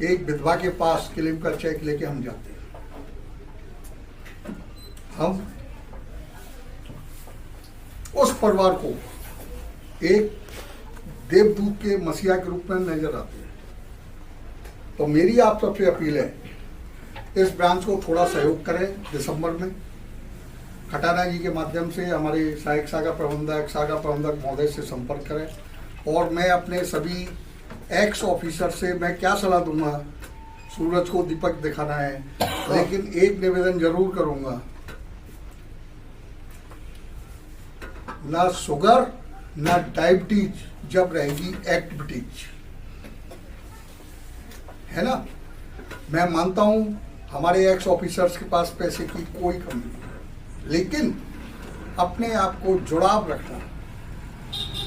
एक विधवा के पास क्लेम का चेक लेके हम जाते हैं। हम उस परिवार को एक देवदूत के मसीहा के रूप में नजर आते हैं। तो मेरी आप सबसे अपील है, इस ब्रांच को थोड़ा सहयोग करें। दिसंबर में खटाना जी के माध्यम से हमारे सहायक शाखा प्रबंधक महोदय से संपर्क करें। और मैं अपने सभी एक्स ऑफिसर से मैं क्या सलाह दूंगा, सूरज को दीपक दिखाना है, लेकिन एक निवेदन जरूर करूंगा, ना शुगर ना डायबिटीज जब रहेगी एक्टिविटीज, है ना। मैं मानता हूं हमारे एक्स ऑफिसर्स के पास पैसे की कोई कमी नहीं, लेकिन अपने आप को जुड़ाव रखना,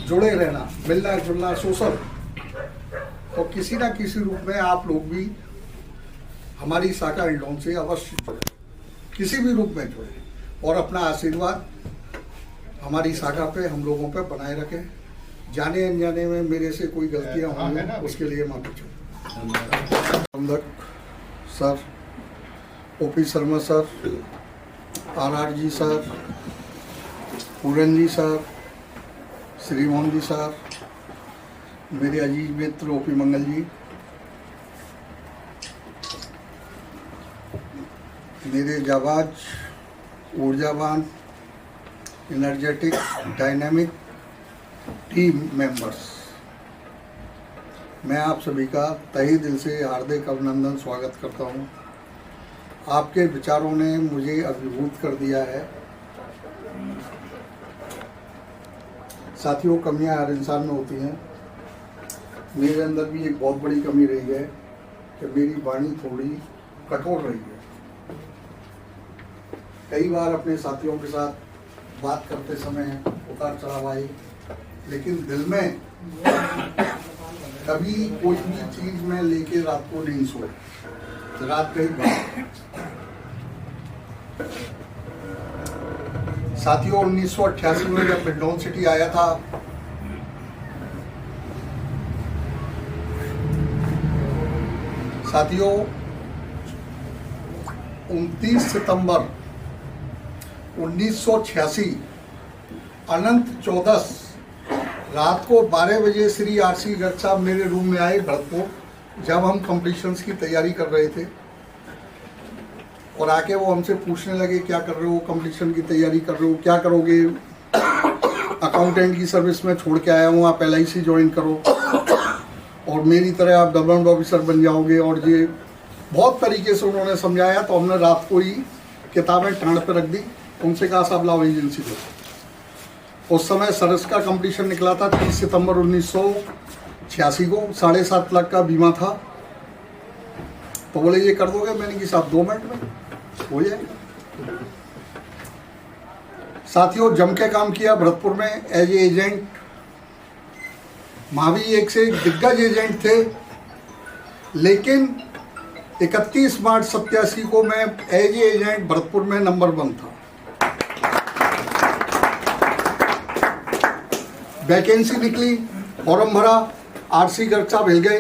जुड़े रहना, मिलना जुलना, सोशल, तो किसी ना किसी रूप में आप लोग भी हमारी शाखा हिंडौन से अवश्य जुड़े, किसी भी रूप में जुड़े, और अपना आशीर्वाद हमारी शाखा पे हम लोगों पे बनाए रखें। जाने अनजाने में मेरे से कोई गलतियां होंगी, उसके लिए माफी चाहूँ। प्रबंधक sir, OP Sharma sir, RR जी सर, पूरन जी सर, श्रीमोहन जी सर, मेरे अजीज मित्र OP मंगल जी, मेरे जाबाज, ऊर्जावान, एनर्जेटिक, डायनामिक टीम मेंबर्स, मैं आप सभी का तहे दिल से हार्दिक अभिनंदन स्वागत करता हूं। आपके विचारों ने मुझे अभिभूत कर दिया है। साथियों, कमियां हर इंसान में होती हैं। मेरे अंदर भी एक बहुत बड़ी कमी रही है कि मेरी वाणी थोड़ी कठोर रही है। कई बार अपने साथियों के साथ बात करते समय उतार चढ़ाव आई, लेकिन दिल में कभी कोई भी चीज में लेके रात को नहीं सोए। रात गई बात। साथियों, 1988 में जब हिंडौन सिटी आया था, साथियों 29 सितंबर 1986 अनंत चौदस रात को 12 बजे श्री RC गर्ग साहब मेरे रूम में आए भरतपुर, जब हम कंपटीशंस की तैयारी कर रहे थे, और आके वो हमसे पूछने लगे क्या कर रहे हो, कंपटीशन की तैयारी कर रहे हो, क्या करोगे, अकाउंटेंट की सर्विस में छोड़ के आया हूँ, आप LIC ज्वाइन करो और मेरी तरह आप डेवलपमेंट ऑफिसर बन जाओगे, और ये बहुत तरीके से उन्होंने समझाया। तो हमने रात को ही किताबें टाँड़ पे रख दी, उनसे कहा साहब लाओ एजेंसी दो। उस समय सरस का कंपटीशन निकला था 30 सितंबर 1986 को, 7.5 लाख का बीमा था। तो बोले ये कर दोगे? मैंने कि साहब 2 मिनट में हो जाएगा। साथियों, जम के काम किया भरतपुर में एज एजेंट। महावी एक से एक दिग्गज एजेंट थे, लेकिन 31 मार्च 87 को मैं एज एजेंट भरतपुर में नंबर 1 था। वैकेंसी निकली, फॉर्म भरा, RC गर्ग साहब हिल गए।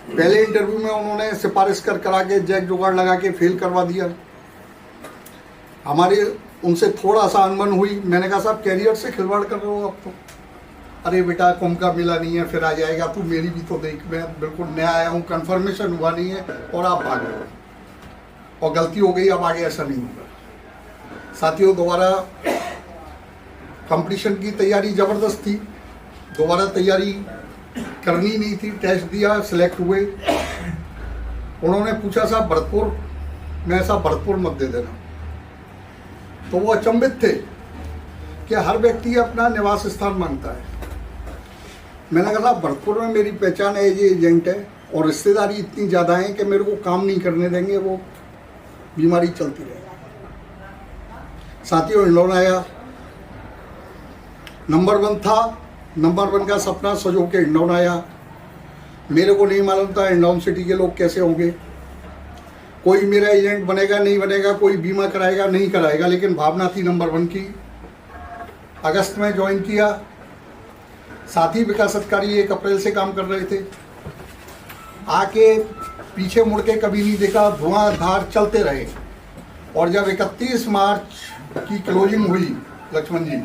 पहले इंटरव्यू में उन्होंने सिफारिश करा के जैक जुगाड़ लगा के फेल करवा दिया। हमारे उनसे थोड़ा सा अनबन हुई। मैंने कहा साहब कैरियर से खिलवाड़ कर रहे हो आप तो। अरे बेटा कुंभ का मिला नहीं है, फिर आ जाएगा, तू मेरी भी तो देख, मैं बिल्कुल नया आया हूँ, कन्फर्मेशन हुआ नहीं है और आप भाग गए और गलती हो गई, अब आगे ऐसा नहीं होगा। साथियों, दोबारा कंपटीशन की तैयारी ज़बरदस्त थी, दोबारा तैयारी करनी नहीं थी। टेस्ट दिया, सिलेक्ट हुए। उन्होंने पूछा साहब भरतपुर में, ऐसा भरतपुर मत दे देना। तो वो अचंभित थे कि हर व्यक्ति अपना निवास स्थान मांगता है। मैंने कहा भरतपुर में मेरी पहचान एज एजेंट है और रिश्तेदारी इतनी ज़्यादा है कि मेरे को काम नहीं करने देंगे, वो बीमारी चलती रहेगी। साथियों, हिंडौन आया, नंबर 1 था, नंबर 1 का सपना सजो के हिंडौन आया। मेरे को नहीं मालूम था हिंडौन सिटी के लोग कैसे होंगे, कोई मेरा एजेंट बनेगा नहीं बनेगा, कोई बीमा कराएगा नहीं कराएगा, लेकिन भावना थी नंबर 1 की। अगस्त में ज्वाइन किया। साथी विकास अधिकारी 1 अप्रैल से काम कर रहे थे। आके पीछे मुड़ के कभी नहीं देखा, धुआंधार चलते रहे। और जब 31 मार्च की क्लोजिंग हुई लक्ष्मण जी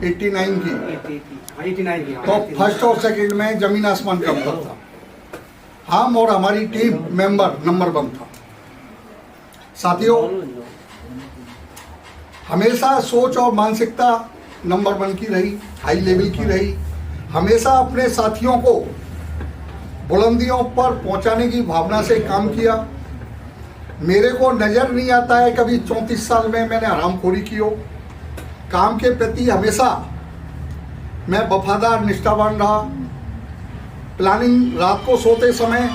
89 की, तो फर्स्ट और सेकंड में जमीन आसमान का अंतर था। हम और हमारी टीम मेंबर नंबर 1 था। साथियों, हमेशा सोच और मानसिकता नंबर 1 की रही, हाई लेवल की रही। हमेशा अपने साथियों को बुलंदियों पर पहुंचाने की भावना से काम किया। मेरे को नज़र नहीं आता है कभी 34 साल में मैंने हरामखोरी की हो। काम के प्रति हमेशा मैं वफादार निष्ठावान रहा। प्लानिंग रात को सोते समय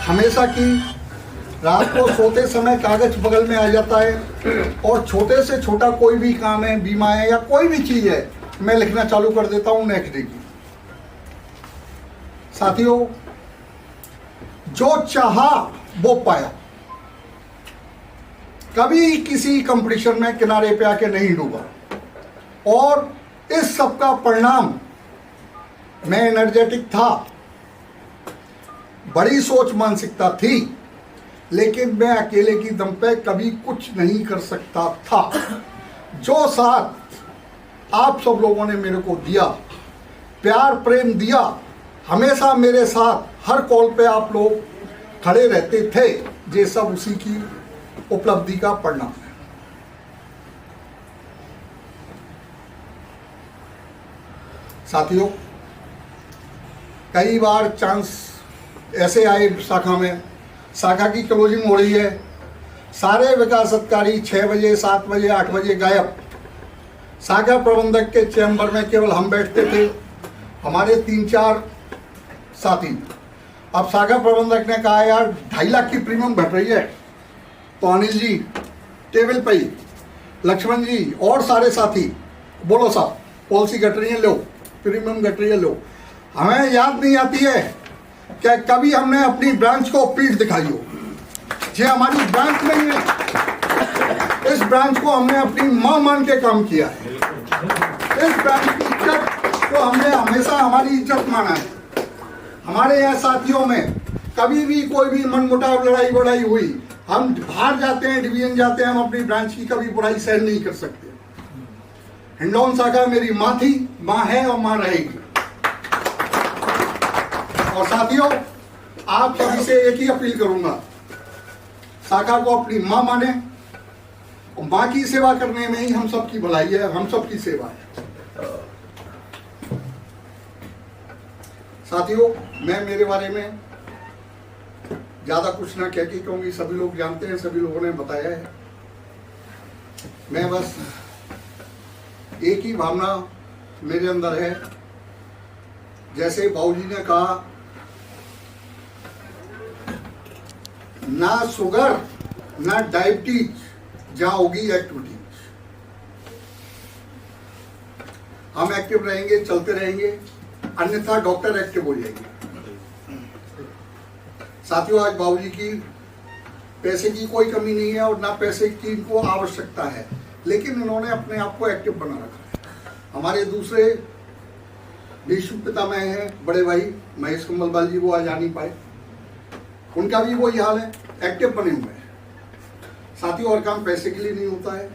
हमेशा की। रात को सोते समय कागज बगल में आ जाता है और छोटे से छोटा कोई भी काम है, बीमा है या कोई भी चीज़ है, मैं लिखना चालू कर देता हूँ नेक्स्ट डे की। साथियों, जो चाहा वो पाया। कभी किसी कंपटीशन में किनारे पे आके नहीं डूबा। और इस सब का परिणाम, मैं एनर्जेटिक था, बड़ी सोच मानसिकता थी, लेकिन मैं अकेले की दम पे कभी कुछ नहीं कर सकता था। जो साथ आप सब लोगों ने मेरे को दिया, प्यार प्रेम दिया, हमेशा मेरे साथ हर कॉल पे आप लोग खड़े रहते थे, ये सब उसी की उपलब्धि का परिणाम है। साथियों, कई बार चांस ऐसे आए शाखा में, शाखा की क्लोजिंग हो रही है, सारे विकास अधिकारी 6 बजे 7 बजे 8 बजे गायब। शाखा प्रबंधक के चैम्बर में केवल हम बैठते थे, हमारे 3-4 साथी। अब शाखा प्रबंधक ने कहा यार 2.5 लाख की प्रीमियम घट रही है, तो अनिल जी टेबल पे ही, लक्ष्मण जी और सारे साथी, बोलो साहब पॉलिसी घट रही है, लो प्रीमियम घट रही है, लो। हमें याद नहीं आती है कि कभी हमने अपनी ब्रांच को पीठ दिखाई हो। ये हमारी ब्रांच नहीं है, इस ब्रांच को हमने अपनी मां मान के काम किया है। इस ब्रांच की इज्जत को हमने हमेशा हमारी इज्जत माना है। हमारे यहाँ साथियों में कभी भी कोई भी मनमुटाव लड़ाई वड़ाई हुई, हम बाहर जाते हैं, डिवीजन जाते हैं, हम अपनी ब्रांच की कभी बुराई सहन नहीं कर सकते। हिंडौन शाखा मेरी माँ थी, माँ है और माँ रहेगी। और साथियों, आप सभी से एक ही अपील करूंगा, शाखा को अपनी माँ माने और माँ की सेवा करने में ही हम सबकी भलाई है, हम सबकी सेवा है। साथियों, मैं मेरे बारे में ज्यादा कुछ ना कह के, क्योंकि सभी लोग जानते हैं, सभी लोगों ने बताया है। मैं बस एक ही भावना मेरे अंदर है, जैसे बाबूजी ने कहा, ना शुगर ना डायबिटीज, जहां होगी एक्टिविटीज। हम एक्टिव रहेंगे, चलते रहेंगे, अन्यथा डॉक्टर एक्टिव हो जाएंगे। साथियों, आज बाबूजी की पैसे की कोई कमी नहीं है और ना पैसे की इनको आवश्यकता है, लेकिन इन्होंने अपने आप को एक्टिव बना रखा है। हमारे दूसरे विश्व पिता में हैं बड़े भाई महेश कमलपाल जी, वो आज आ नहीं पाए, उनका भी वही हाल है, एक्टिव बने हुए हैं। साथियों, और काम पैसे के लिए नहीं होता है।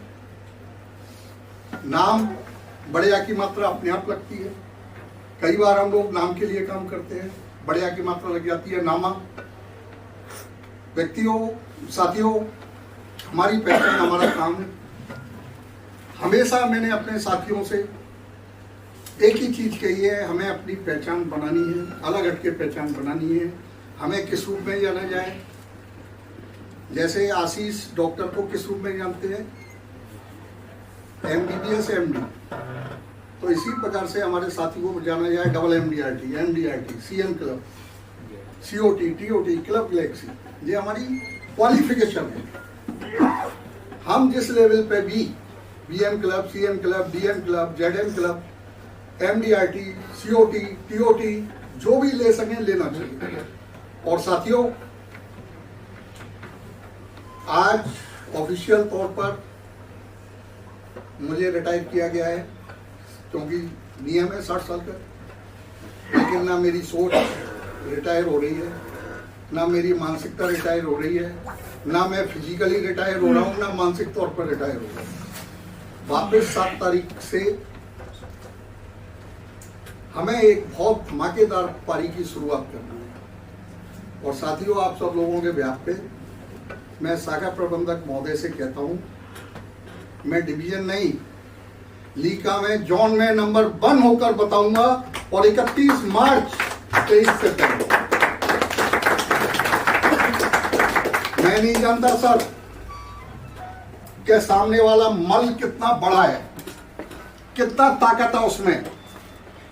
नाम बढ़िया की मात्रा अपने आप लगती है। कई बार हम लोग नाम के लिए काम करते हैं, बढ़िया की मात्रा लग जाती है नामा। व्यक्तियों, साथियों, हमारी पहचान हमारा काम है। हमेशा मैंने अपने साथियों से एक ही चीज कही है, हमें अपनी पहचान बनानी है, अलग हट के पहचान बनानी है। हमें किस रूप में जाना जाए। जैसे आशीष डॉक्टर को किस रूप में जानते हैं, MBBS MD, तो इसी प्रकार से हमारे साथी को जाना जाए double MDRT, NDRT, CN club, COT, TOT, club Galaxy. ये हमारी क्वालिफिकेशन है। हम जिस लेवल पे भी BM club, CN club, DM club, ZM club, MDRT, COT, TOT जो भी ले सकें लेना चाहिए। और साथियों, आज ऑफिशियल तौर पर मुझे रिटायर किया गया है, क्योंकि नियम है 60 साल का। लेकिन ना मेरी सोच रिटायर हो रही है, ना मेरी मानसिकता रिटायर हो रही है, ना मैं फिजिकली रिटायर हो रहा हूँ, ना मानसिक तौर पर रिटायर हो रहा हूँ। वापस 7 तारीख से हमें एक बहुत धमाकेदार पारी की शुरुआत करना है। और साथियों, आप सब लोगों के ब्याह पे मैं शाखा प्रबंधक महोदय से कहता हूँ, मैं डिवीजन नहीं, लीका में, जोन में नंबर 1 होकर बताऊंगा। और 31 मार्च 23 सितंबर मैं नहीं जानता सर कि सामने वाला मल कितना बड़ा है, कितना ताकत है उसमें,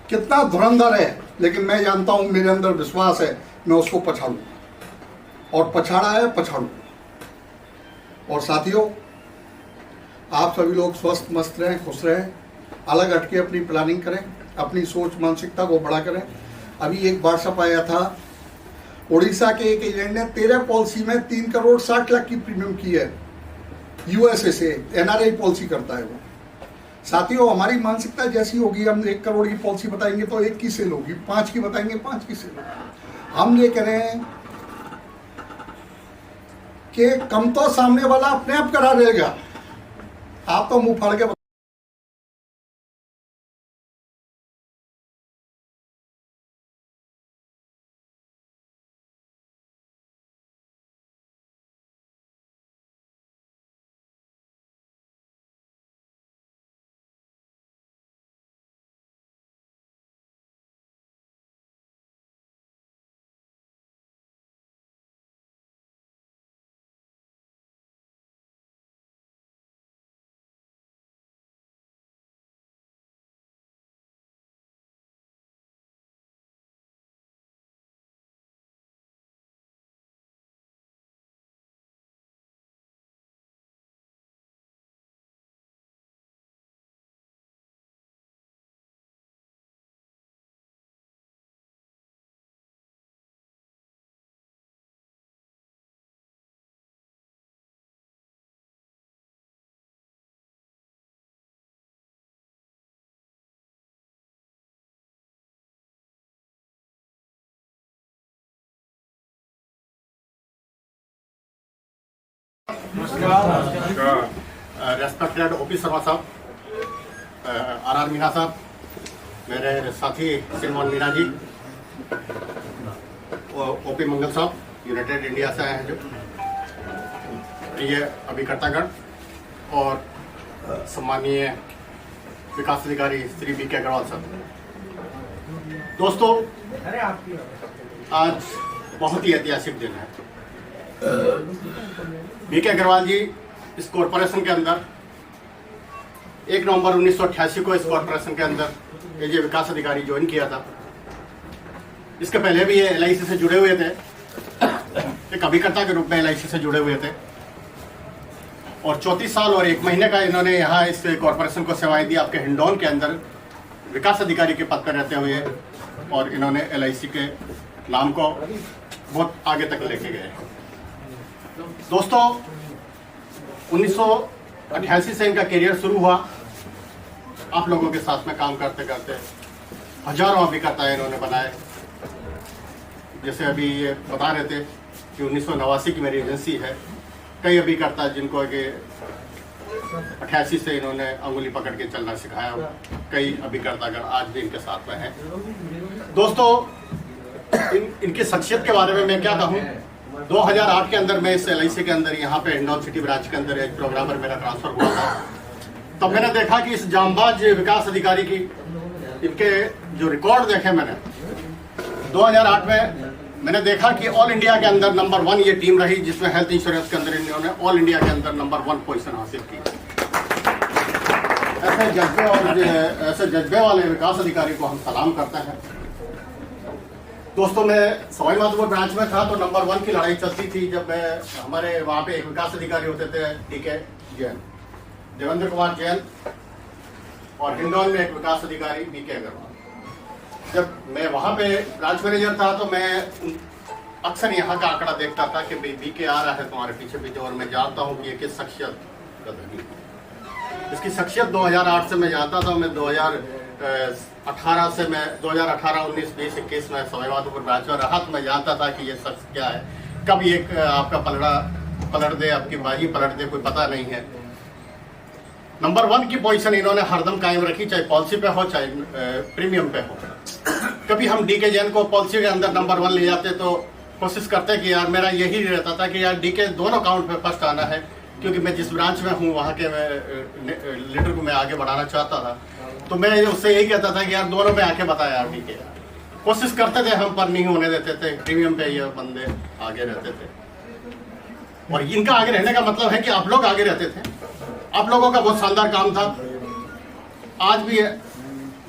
कितना धुरंधर है, लेकिन मैं जानता हूं, मेरे अंदर विश्वास है, मैं उसको पछाड़ूंगा और पछाड़ा है, पछाड़ूंगा। और साथियों, आप सभी लोग स्वस्थ मस्त रहें, खुश रहें, अलग हटके अपनी प्लानिंग करें, अपनी सोच मानसिकता को बड़ा करें। अभी एक व्हाट्सएप आया था, उड़ीसा के एक एजेंट ने 13 पॉलिसी में 3 करोड़ 60 लाख की प्रीमियम की है। USA से NRI पॉलिसी करता है वो। साथियों, हमारी मानसिकता जैसी होगी, हम 1 करोड़ की पॉलिसी बताएंगे तो 1 की सेल होगी, 5 की बताएंगे 5 की सेल होगी। हम ये कह रहे हैं कि कम तो सामने वाला अपने आप करा रहेगा, आप तो मुंह फाड़ के रेस्पेक्टेड OP शर्मा साहब, RR मीना साहब, मेरे साथी श्रीमान मीना जी, OP मंगल साहब यूनाइटेड इंडिया से आए हैं, जो ये अभिकर्तागण, और सम्मानीय विकास अधिकारी श्री BK अग्रवाल साहब। दोस्तों, आज बहुत ही ऐतिहासिक दिन है। BK अग्रवाल जी इस कॉरपोरेशन के अंदर 1 नवंबर 1988 को इस कॉरपोरेशन के अंदर ये विकास अधिकारी ज्वाइन किया था। इसके पहले भी ये LIC से जुड़े हुए थे, एक अभिकर्ता के रूप में LIC से जुड़े हुए थे, और 34 साल और 1 महीने का इन्होंने यहाँ इस कॉरपोरेशन को सेवाएं दी, आपके हिंडौन के अंदर विकास अधिकारी के पद पर रहते हुए, और इन्होंने LIC के नाम को बहुत आगे तक लेके गए। दोस्तों, 1988 से इनका करियर शुरू हुआ। आप लोगों के साथ में काम करते करते हजारों अभिकर्ता इन्होंने बनाए। जैसे अभी ये बता रहे थे कि 1989 की मेरी एजेंसी है। कई अभिकर्ता जिनको कि 88 से इन्होंने अंगुली पकड़ के चलना सिखाया, कई अभिकर्तागण आज भी इनके साथ में हैं। दोस्तों, इनकी शख्सियत के बारे में मैं क्या कहूँ। 2008 के अंदर मैं इस LIC के अंदर यहाँ पे हिंडौन सिटी ब्रांच के अंदर एक प्रोग्रामर मेरा ट्रांसफर हुआ था। तब मैंने देखा कि इस जांबाज विकास अधिकारी की इनके जो रिकॉर्ड देखे मैंने, 2008 में मैंने देखा कि ऑल इंडिया के अंदर नंबर 1 ये टीम रही जिसमें हेल्थ इंश्योरेंस के अंदर इन्होंने ऑल इंडिया के अंदर नंबर 1 पोजीशन हासिल की। ऐसे जज्बे वाले विकास अधिकारी को हम सलाम करते हैं। दोस्तों, मैं सवाई माधोपुर ब्रांच में था तो नंबर 1 की लड़ाई चलती थी। जब मैं हमारे वहाँ पे एक विकास अधिकारी होते थे DK जैन, देवेंद्र कुमार जैन, और हिंडौन में एक विकास अधिकारी BK अग्रवाल। जब मैं वहाँ पे ब्रांच मैनेजर था तो मैं अक्सर यहाँ का आंकड़ा देखता था कि BK आ रहा है तुम्हारे पीछे पीछे, और मैं जानता हूँ कि ये किस शख्सियत का धनी है। इसकी शख्सियत 2008 से मैं जानता था। मैं 2018 से मैं 2018, 19, 20, 21 में सवाई माधोपुर ब्रांच में रहा तो मैं जानता था कि ये शख्स क्या है, कब एक आपका पलट दे, आपकी बाजी पलट दे, कोई पता नहीं है। नंबर 1 की पोजीशन इन्होंने हरदम कायम रखी, चाहे पॉलिसी पे हो चाहे प्रीमियम पे हो। कभी हम DK जैन को पॉलिसी के अंदर नंबर 1 ले जाते तो कोशिश करते कि यार मेरा यही रहता था कि यार DK दोनों काउंट पे फर्स्ट आना है, क्योंकि मैं जिस ब्रांच में हूँ वहाँ के लीडर को मैं आगे बढ़ाना चाहता था। तो मैं उससे यही कहता था कि यार दोनों में आके बताया यार DK। कोशिश करते थे हम, पर नहीं होने देते थे। प्रीमियम पे ये बंदे आगे रहते थे, और इनका आगे रहने का मतलब है कि आप लोग आगे रहते थे। आप लोगों का बहुत शानदार काम था। आज भी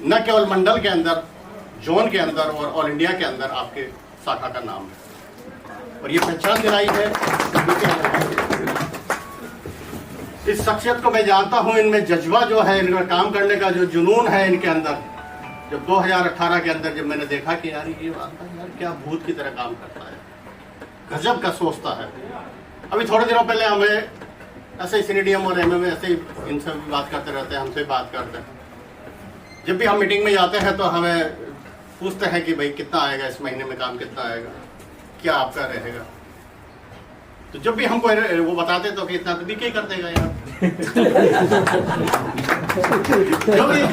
न केवल मंडल के अंदर, जोन के अंदर और ऑल इंडिया के अंदर आपके शाखा का नाम है, और ये पहचान दिलाई है। इस शख्सियत को मैं जानता हूं, इनमें जज्बा जो है, इनका काम करने का जो जुनून है इनके अंदर। जब 2018 के अंदर जब मैंने देखा कि यार ये यार क्या भूत की तरह काम करता है, गजब का सोचता है। अभी थोड़े दिनों पहले हमें ऐसे ही CNDM और MM ऐसे ही इनसे भी बात करते रहते हैं, हमसे बात करते हैं। जब भी हम मीटिंग में जाते हैं तो हमें पूछते हैं कि भाई कितना आएगा इस महीने में, काम कितना आएगा, क्या आपका रहेगा। तो जब भी हमको वो बताते तो कि इतना तो BK कर देगा यार।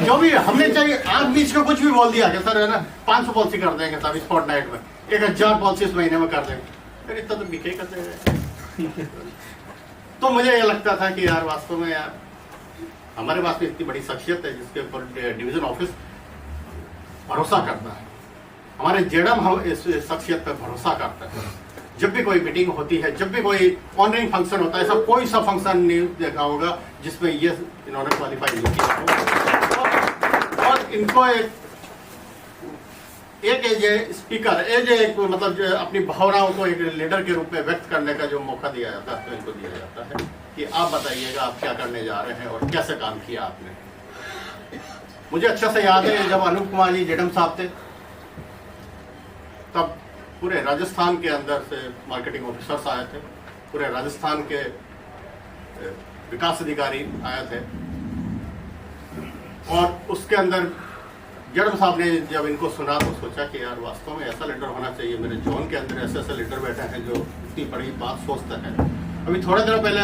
जो भी हमने चाहिए आज बीच में कुछ भी बोल दिया कि सर है ना 500 पॉलिसी कर देंगे साहब इस फोर्टनाइट में, 1000 पॉलिसी इस महीने में कर देंगे, फिर इतना तो BK कर देगा। तो मुझे ये लगता था कि यार वास्तव में यार हमारे पास में इतनी बड़ी शख्सियत है जिसके ऊपर डिवीजन ऑफिस भरोसा करता है। हमारे जेडम हम इस शख्सियत पर भरोसा करते हैं। जब भी कोई मीटिंग होती है, जब भी कोई ऑनरिंग फंक्शन होता है, ऐसा कोई सा फंक्शन नहीं देखा होगा जिसमें ये इन्होंने क्वालिफाई नहीं किया। और इनको एक स्पीकर एक मतलब अपनी भावनाओं को एक लीडर के रूप में व्यक्त करने का जो मौका दिया जाता है तो इनको दिया जाता है कि आप बताइएगा आप क्या करने जा रहे हैं और कैसे काम किया आपने। मुझे अच्छा से याद है जब अनूप कुमार जी जेडम साहब थे, तब पूरे राजस्थान के अंदर से मार्केटिंग ऑफिसर्स आए थे, पूरे राजस्थान के विकास अधिकारी आए थे, और उसके अंदर जेडम साहब ने जब इनको सुना तो सोचा कि यार वास्तव में ऐसा लीडर होना चाहिए। मेरे जोन के अंदर ऐसे ऐसे लीडर बैठे हैं जो इतनी बड़ी बात सोचते हैं। अभी थोड़े दिनों पहले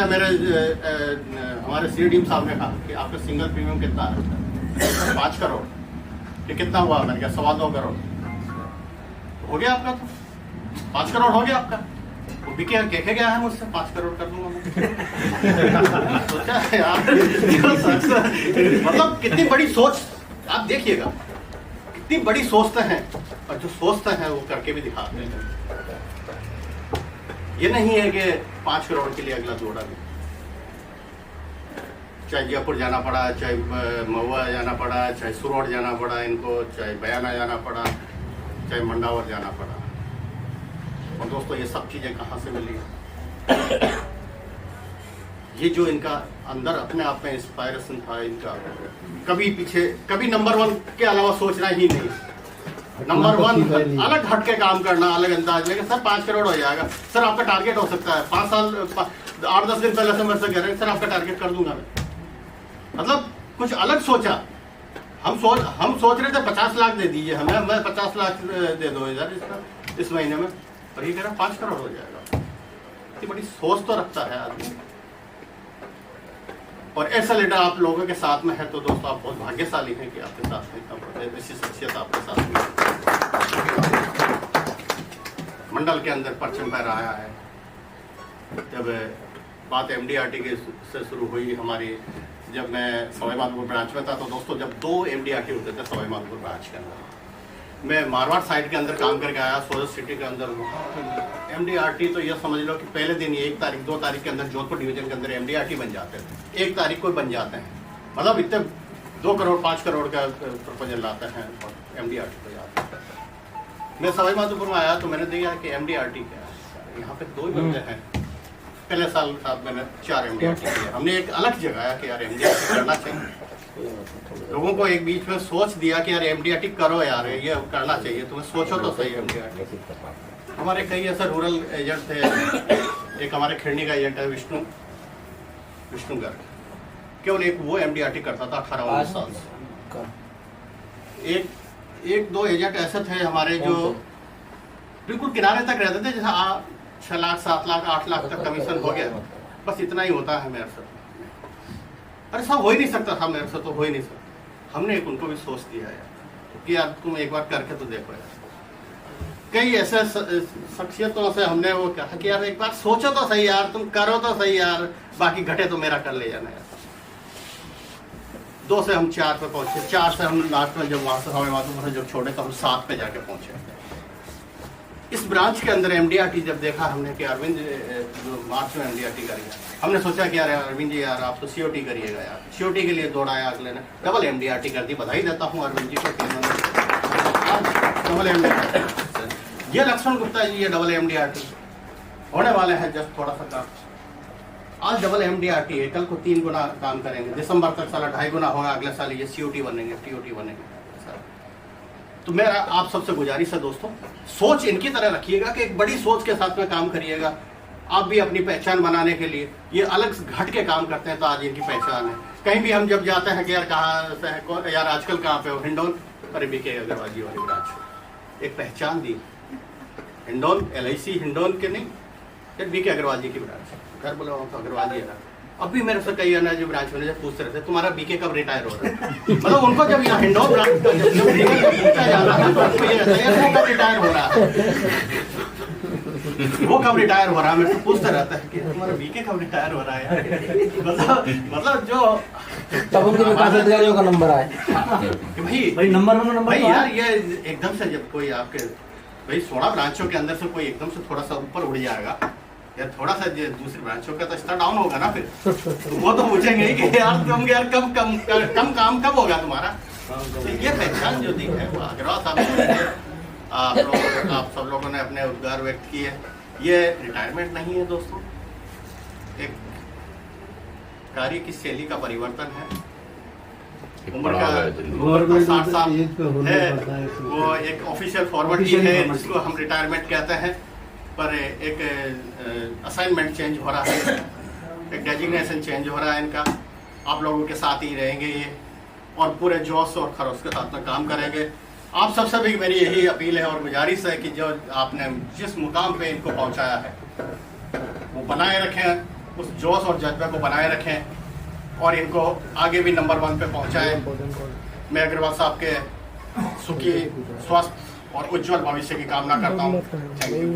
हमारे CDM साहब ने कहा कि आपका सिंगल प्रीमियम कितना है, 5 करोड़। कि कितना हुआ? मैंने कहा 2.25 करोड़। हो गया आपका, तो 5 करोड़ हो गया आपका। वो BK कह गया है मुझसे 5 करोड़ कर दूंगा मैं। सोचा यार मतलब कितनी बड़ी सोच, आप देखिएगा कितनी बड़ी सोचते हैं, और जो सोचते हैं वो करके भी दिखाते हैं। ये नहीं है कि 5 करोड़ के लिए अगला दौड़ा भी, चाहे जयपुर जाना पड़ा, चाहे महुआ जाना पड़ा, चाहे सुरोड जाना पड़ा इनको, चाहे बयाना जाना पड़ा, चाहे मंडावर जाना पड़ा। और दोस्तों ये सब चीजें कहाँ से मिली? ये जो इनका अंदर अपने आप में इंस्पायरेशन था इनका, कभी पीछे कभी नंबर 1 के अलावा सोचना ही नहीं। नंबर 1 अलग हट के काम करना, अलग अंदाज में। सर 5 करोड़ हो जाएगा, सर आपका टारगेट हो सकता है 5 साल 8-10 दिन पहले से मेरे से कह रहे हैं सर आपका टारगेट कर दूंगा मैं। मतलब कुछ अलग सोचा। हम सोच रहे थे 50 लाख दे दीजिए हमें, मैं 50 लाख दे दो इधर इस महीने में, और ये कह रहा 5 करोड़ हो जाएगा। इतनी बड़ी सोच तो रखता है आदमी, और ऐसा लीडर आप लोगों के साथ में है तो दोस्तों आप बहुत भाग्यशाली हैं कि आपके साथ में ऐसी शख्सियत आपके साथ में। मंडल के अंदर परचम फहराया है। जब बात MDRT के से शुरू हुई हमारी, जब मैं सवाई माधोपुर ब्रांच में था तो दोस्तों जब 2 MDRT होते थे सवाई माधोपुर ब्रांच के अंदर, मैं मारवाड़ साइड के अंदर काम करके आया, सोलर सिटी के अंदर एमडीआरटी। तो ये समझ लो कि पहले दिन ही 1 तारीख 2 तारीख के अंदर जोधपुर डिवीजन के अंदर एमडीआरटी बन जाते थे, 1 तारीख को बन जाते हैं। मतलब इतने 2 करोड़ 5 करोड़ का प्रपोजल लाते हैं और एमडीआरटी पे जाते हैं। मैं सवाई माधोपुर में आया तो मैंने देखा कि एमडीआरटी क्या है, यहाँ पे 2 ही बंदे हैं। पहले साल साथ मैंने 4 एमडीआरटी किया। हमने एक अलग जगह कि यार एमडीआरटी करना चाहिए, लोगों को एक बीच में सोच दिया कि यार एमडीआरटी करो यार, ये करना चाहिए, तुम्हें सोचो तो सही एमडीआरटी। हमारे कई ऐसे रूरल एजेंट थे, एक हमारे खिड़नी का एजेंट है विष्णु गर्ग, केवल एक वो एमडीआरटी करता था 18-19 साल से। एक 2 एजेंट ऐसे थे हमारे जो बिल्कुल किनारे तक रहते थे, जैसे 6 लाख 7 लाख 8 लाख तक कमीशन हो गया, बस इतना ही होता है मेरे से। अरे सब हो ही नहीं सकता था मेरे से, तो हो ही नहीं सकता। हमने एक उनको भी सोच दिया यार कि यार तुम एक बार करके तो देखो यार। कई ऐसे शख्सियतों से हमने वो कहा कि यार एक बार सोचो तो सही यार, तुम करो तो सही यार, बाकी घटे तो मेरा कर ले जाना यार। 2 से हम 4 पे पहुंचे, 4 से हम लास्ट में जब वहां से हमें माधोपुर से जब छोड़े तो हम 7 पे जाके पहुंचे। इस ब्रांच के अंदर एमडीआरटी जब देखा हमने कि अरविंद मार्च में एमडीआरटी करेगा, हमने सोचा कि यार अरविंद जी यार आप तो सीओटी करिएगा यार। सीओटी के लिए दौड़ाया, अगले ने डबल एमडीआरटी कर दी। बधाई देता हूँ अरविंद जी को, डबल एमडीआरटी। ये लक्ष्मण गुप्ता जी, ये डबल एमडीआरटी होने वाले हैं, जस्ट थोड़ा सा काम। आज डबल एमडीआरटी है, कल को 3 गुना काम करेंगे, दिसंबर तक साला 2.5 गुना होगा, अगले साल ये सीओटी बनेंगे, टीओटी बनेंगे। तो मेरा आप सबसे गुजारिश है दोस्तों, सोच इनकी तरह रखिएगा कि एक बड़ी सोच के साथ में काम करिएगा। आप भी अपनी पहचान बनाने के लिए ये अलग घट के काम करते हैं, तो आज इनकी पहचान है। कहीं भी हम जब जाते हैं कि यार कहाँ से है यार, आजकल कहाँ पे हो, हिंडौन, अरे बीके अग्रवाल जी वाली ब्रांच, एक पहचान दी। हिंडौन LIC हिंडौन के नहीं, यार बीके अग्रवाल जी की ब्रांच, घर बोला तो अग्रवाल जी है ना। अब भी मेरे से कई अन्य जो ब्रांच मैनेजर पूछते रहते तुम्हारा बीके कब रिटायर हो रहा है। मतलब उनको जब यहाँ हिंडौन ब्रांच का जब पूछा जाता है तो उनको ये रहता है वो कब रिटायर हो रहा है, वो कब रिटायर हो रहा है। मेरे से पूछते रहता है कि तुम्हारा बीके कब रिटायर हो रहा है। मतलब जो तब उनके विकास अधिकारियों का नंबर आए भाई नंबर भाई यार, ये एकदम से जब कोई आपके भाई 16 ब्रांचों के अंदर से कोई एकदम से थोड़ा सा ऊपर उड़ जाएगा, यार थोड़ा सा दूसरी ब्रांचों का तो स्तर डाउन होगा ना, फिर तो वो तो पूछेंगे ही कि यार तुम यार कम काम कब होगा तुम्हारा। तो ये पहचान जो दी है वो अग्रवाल साहब, आप सब लोगों ने अपने उद्गार व्यक्त किए। ये रिटायरमेंट नहीं है दोस्तों, एक कार्य की शैली का परिवर्तन है। उम्र का 60 साल है, वो एक ऑफिशियल फॉर्मेट की है जिसको हम रिटायरमेंट कहते हैं, पर एक असाइनमेंट चेंज हो रहा है, एक डेजिग्नेशन चेंज हो रहा है इनका। आप लोगों के साथ ही रहेंगे ये, और पूरे जोश और खरोश के साथ में काम करेंगे। आप सबसे भी मेरी यही अपील है और गुजारिश है कि जो आपने जिस मुकाम पे इनको पहुंचाया है वो बनाए रखें, उस जोश और जज्बे को बनाए रखें और इनको आगे भी नंबर 1 पे पहुंचाएं। मैं अग्रवाल साहब के सुखी, स्वस्थ और उज्जवल भविष्य की कामना करता हूँ। Thank you.